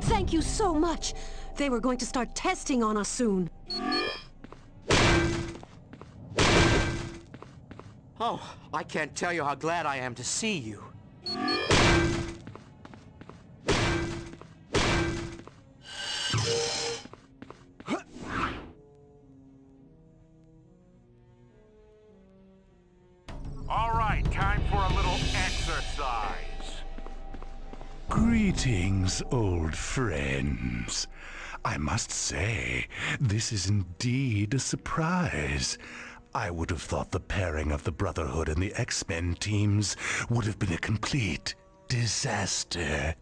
Thank you so much. They were going to start testing on us soon. Oh, I can't tell you how glad I am to see you. All right, time for a little exercise. Greetings, old friends. I must say, this is indeed a surprise. I would have thought the pairing of the Brotherhood and the X-Men teams would have been a complete disaster.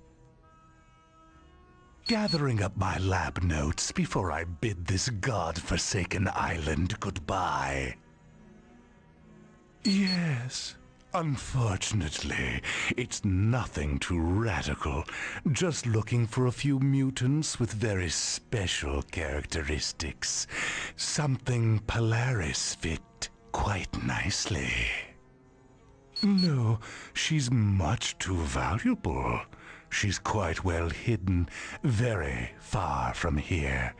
Gathering up my lab notes before I bid this god-forsaken island goodbye. Yes, unfortunately, it's nothing too radical. Just looking for a few mutants with very special characteristics. Something Polaris fit quite nicely. No, she's much too valuable. She's quite well hidden, very far from here.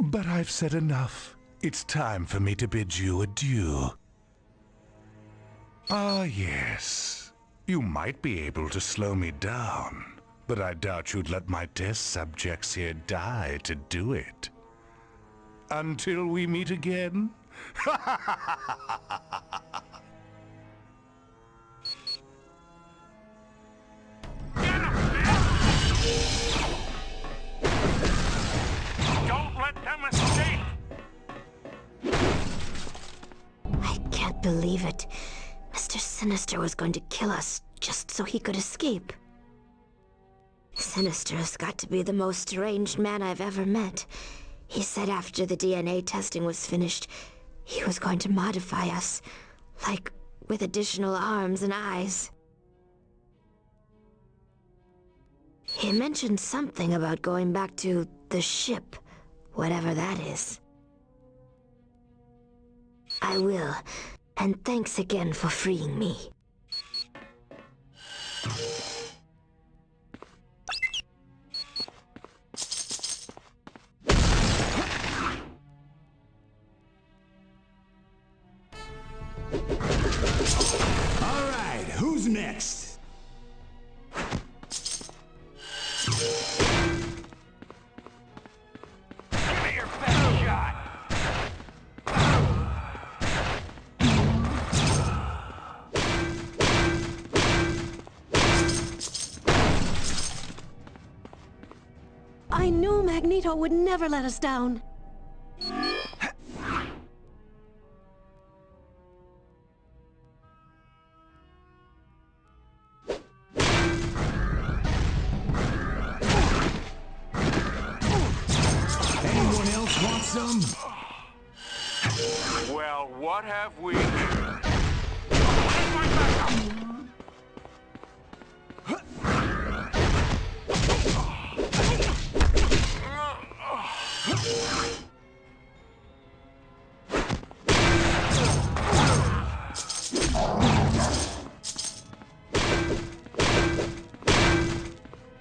But I've said enough. It's time for me to bid you adieu. Ah, yes. You might be able to slow me down, but I doubt you'd let my test subjects here die to do it. Until we meet again? believe it. Mr. Sinister was going to kill us just so he could escape. Sinister's got to be the most deranged man I've ever met. He said after the DNA testing was finished, he was going to modify us, like with additional arms and eyes. He mentioned something about going back to the ship, whatever that is. I will, and thanks again for freeing me. All right, who's next? Give me your best shot. I knew Magneto would never let us down. Anyone else want some? Well, what have we?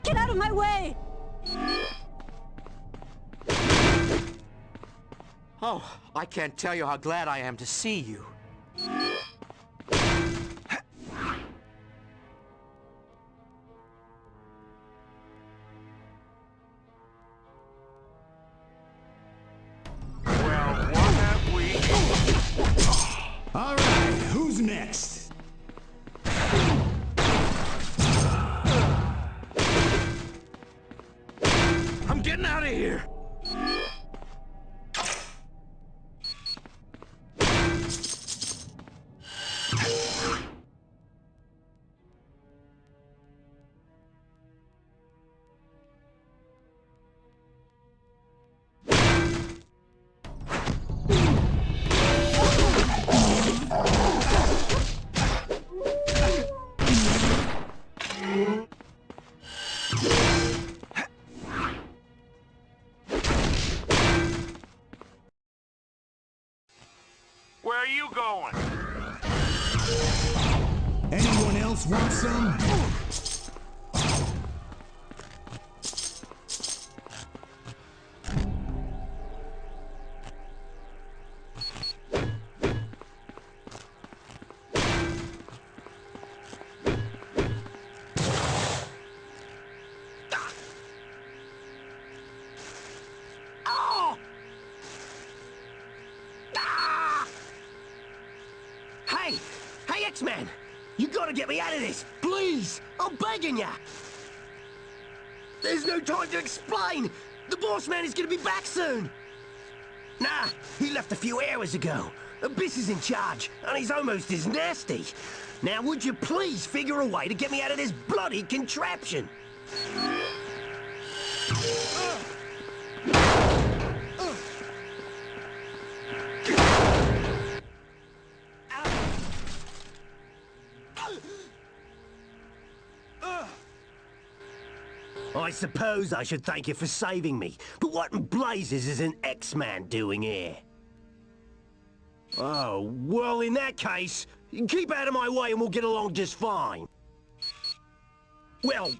Get out of my way! Oh, I can't tell you how glad I am to see you. Well, what have we? All right, who's next? I'm getting out of here! Where are you going? Anyone else want some? Hey, X-Man! You gotta get me out of this! Please! I'm begging ya! There's no time to explain! The boss man is gonna be back soon! Nah, he left a few hours ago. Abyss is in charge, and he's almost as nasty. Now would you please figure a way to get me out of this bloody contraption? I suppose I should thank you for saving me, but what in blazes is an X-Man doing here? Oh, well in that case, keep out of my way and we'll get along just fine. Well,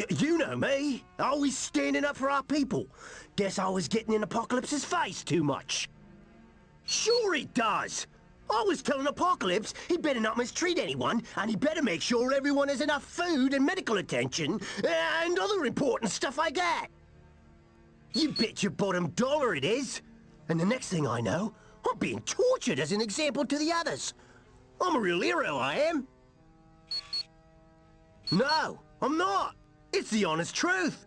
you know me, always standing up for our people. Guess I was getting in Apocalypse's face too much. Sure he does! I was telling Apocalypse he better not mistreat anyone, and he better make sure everyone has enough food and medical attention, and other important stuff like that. You bet your bottom dollar it is. And the next thing I know, I'm being tortured as an example to the others. I'm a real hero, I am. No, I'm not. It's the honest truth.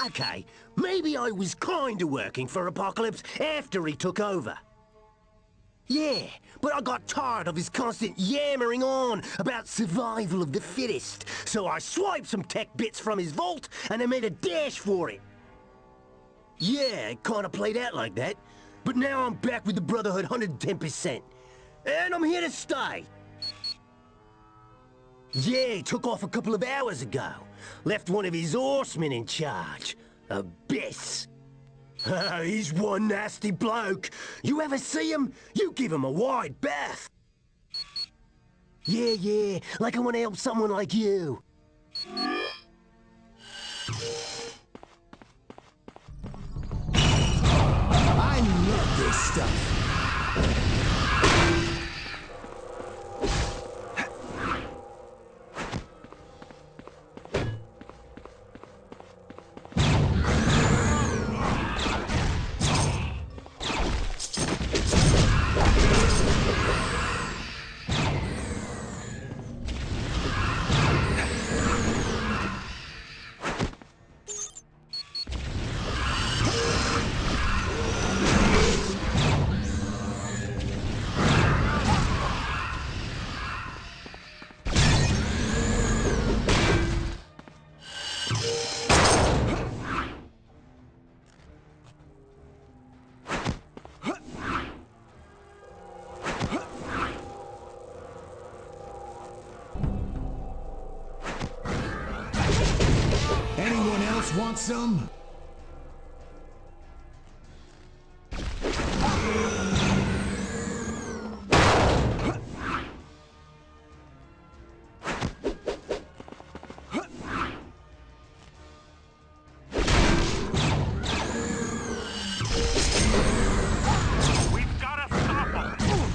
Okay, maybe I was kinda working for Apocalypse after he took over. Yeah, but I got tired of his constant yammering on about survival of the fittest, so I swiped some tech bits from his vault and I made a dash for it. Yeah, it kinda played out like that, but now I'm back with the Brotherhood 110%, and I'm here to stay. Yeah, he took off a couple of hours ago, left one of his horsemen in charge, Abyss. He's one nasty bloke. You ever see him? You give him a wide berth. Yeah, like I want to help someone like you. I love this stuff. Anyone else want some? We've gotta stop him!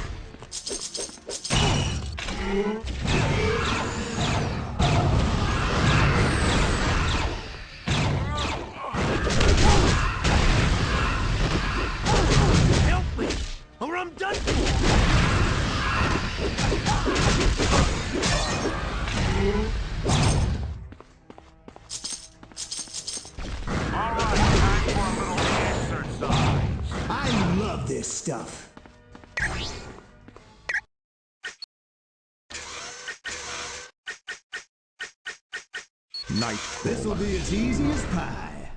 Help me, or I'm done for. Alright, time for a little exercise. I love this stuff. This'll be as easy as pie.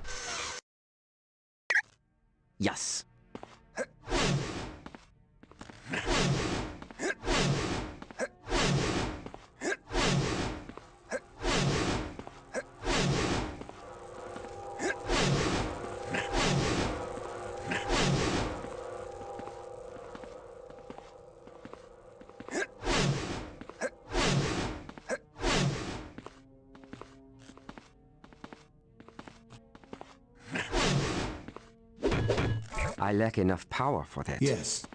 Yes. I lack enough power for that. Yes.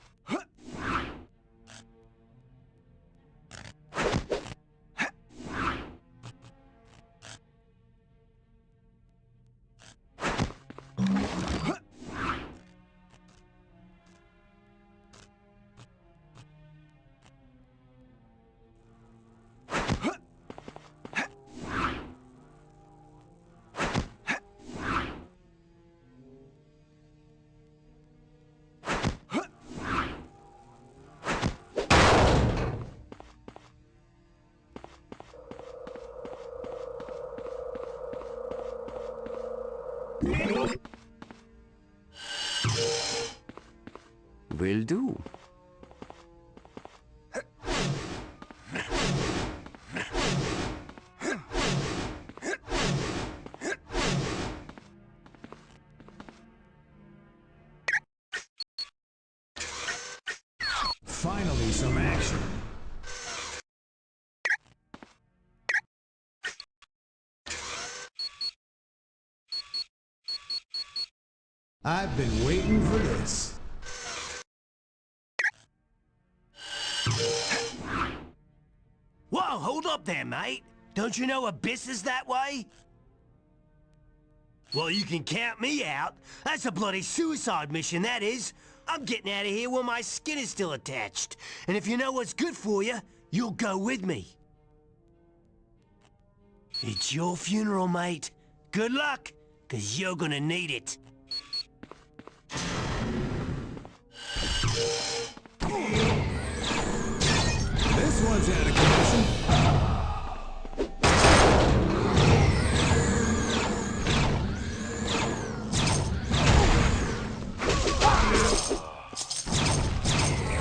Will do. Finally, some action. I've been waiting for this. Whoa, hold up there, mate. Don't you know Abyss is that way? Well, you can count me out. That's a bloody suicide mission, that is. I'm getting out of here while my skin is still attached. And if you know what's good for you, you'll go with me. It's your funeral, mate. Good luck, 'cause you're gonna need it. one's out of commission.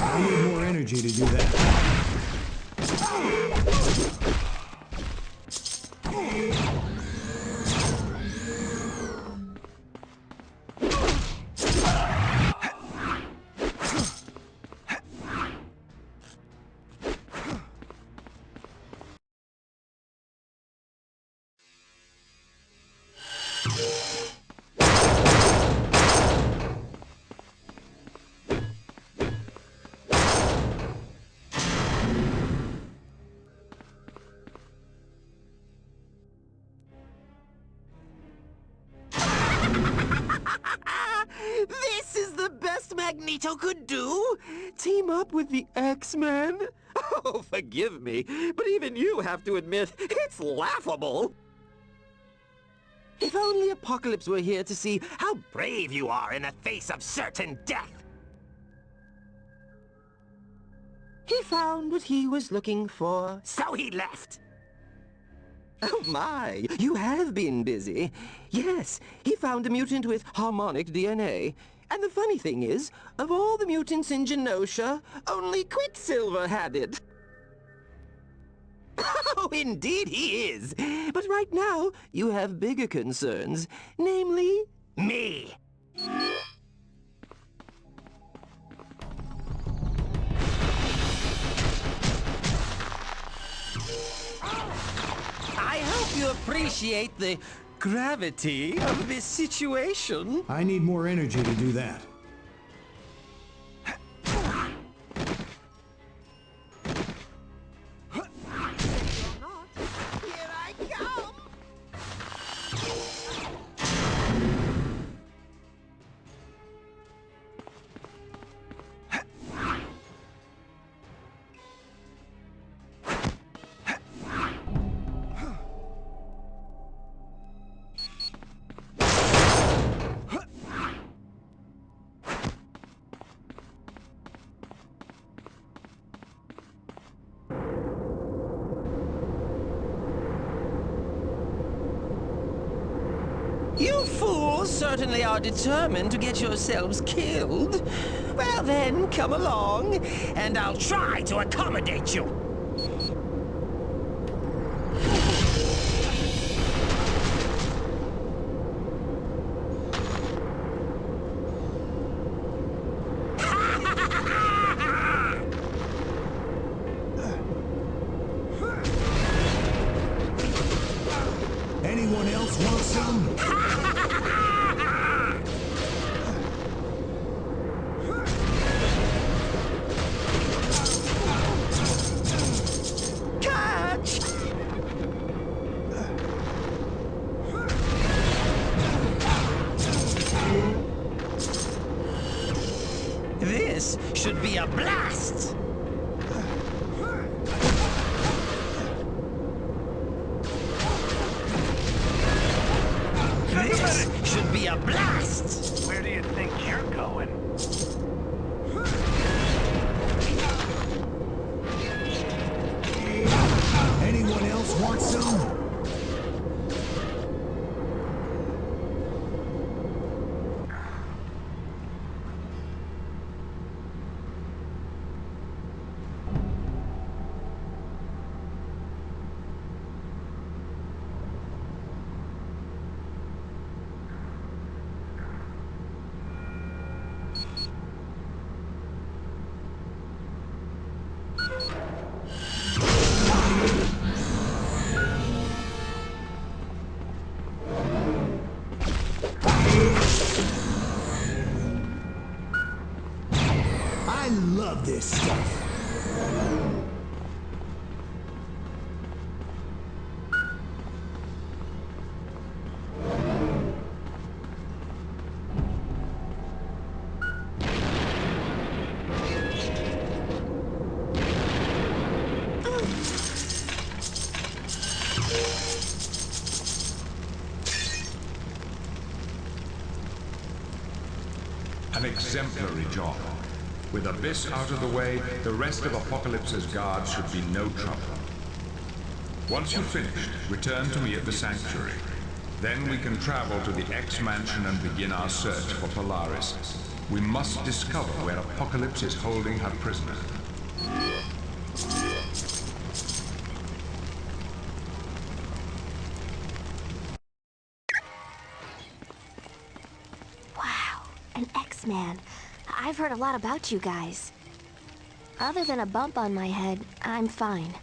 I need more energy to do that. This is the best Magneto could do? Team up with the X-Men? Oh, forgive me, but even you have to admit, it's laughable. If only Apocalypse were here to see how brave you are in the face of certain death. He found what he was looking for, so he left. Oh my, you have been busy. Yes, he found a mutant with harmonic DNA. And the funny thing is, of all the mutants in Genosha, only Quicksilver had it. Oh, indeed he is. But right now, you have bigger concerns, namely, me. I hope you appreciate the gravity of this situation. I need more energy to do that. Here I come! You fools certainly are determined to get yourselves killed. Well then, come along, and I'll try to accommodate you. Anyone else want some? Catch! This should be a blast! This should be a blast! Where do you think you're going? Anyone else want some? I love this stuff. An exemplary job. With Abyss out of the way, the rest of Apocalypse's guards should be no trouble. Once you've finished, return to me at the Sanctuary. Then we can travel to the X-Mansion and begin our search for Polaris. We must discover where Apocalypse is holding her prisoner. Wow, an X-Man. I've heard a lot about you guys. Other than a bump on my head, I'm fine.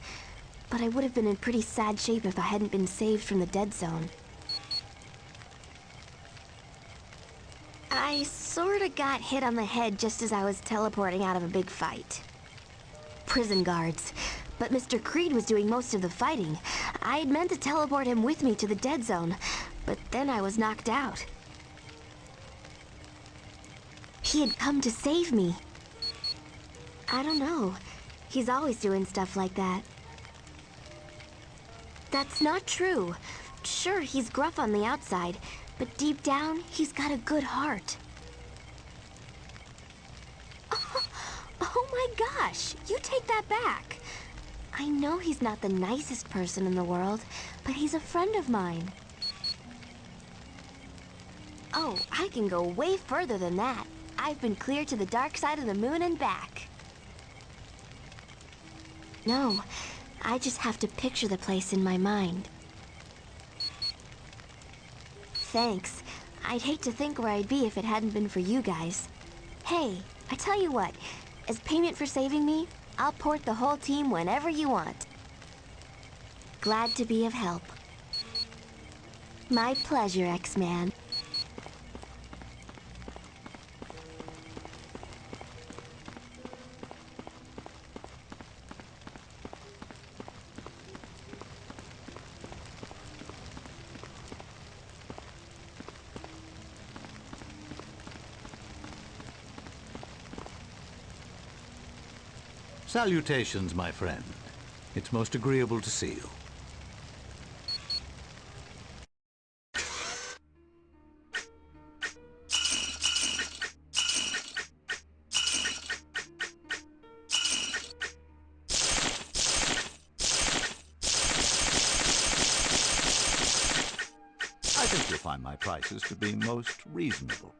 But I would have been in pretty sad shape if I hadn't been saved from the dead zone. I sorta got hit on the head just as I was teleporting out of a big fight. Prison guards. But Mr. Creed was doing most of the fighting. I had meant to teleport him with me to the dead zone, but then I was knocked out. He had come to save me. I don't know. He's always doing stuff like that. That's not true. Sure, he's gruff on the outside, but deep down, he's got a good heart. Oh my gosh, you take that back. I know he's not the nicest person in the world, but he's a friend of mine. Oh, I can go way further than that. I've been clear to the dark side of the moon and back. No, I just have to picture the place in my mind. Thanks. I'd hate to think where I'd be if it hadn't been for you guys. Hey, I tell you what, as payment for saving me, I'll port the whole team whenever you want. Glad to be of help. My pleasure, X-Man. Salutations, my friend. It's most agreeable to see you. I think you'll find my prices to be most reasonable.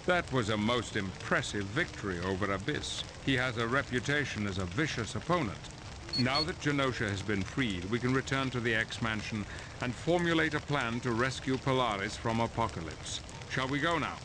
That was a most impressive victory over Abyss. He has a reputation as a vicious opponent. Now that Genosha has been freed, we can return to the X-Mansion and formulate a plan to rescue Polaris from Apocalypse. Shall we go now?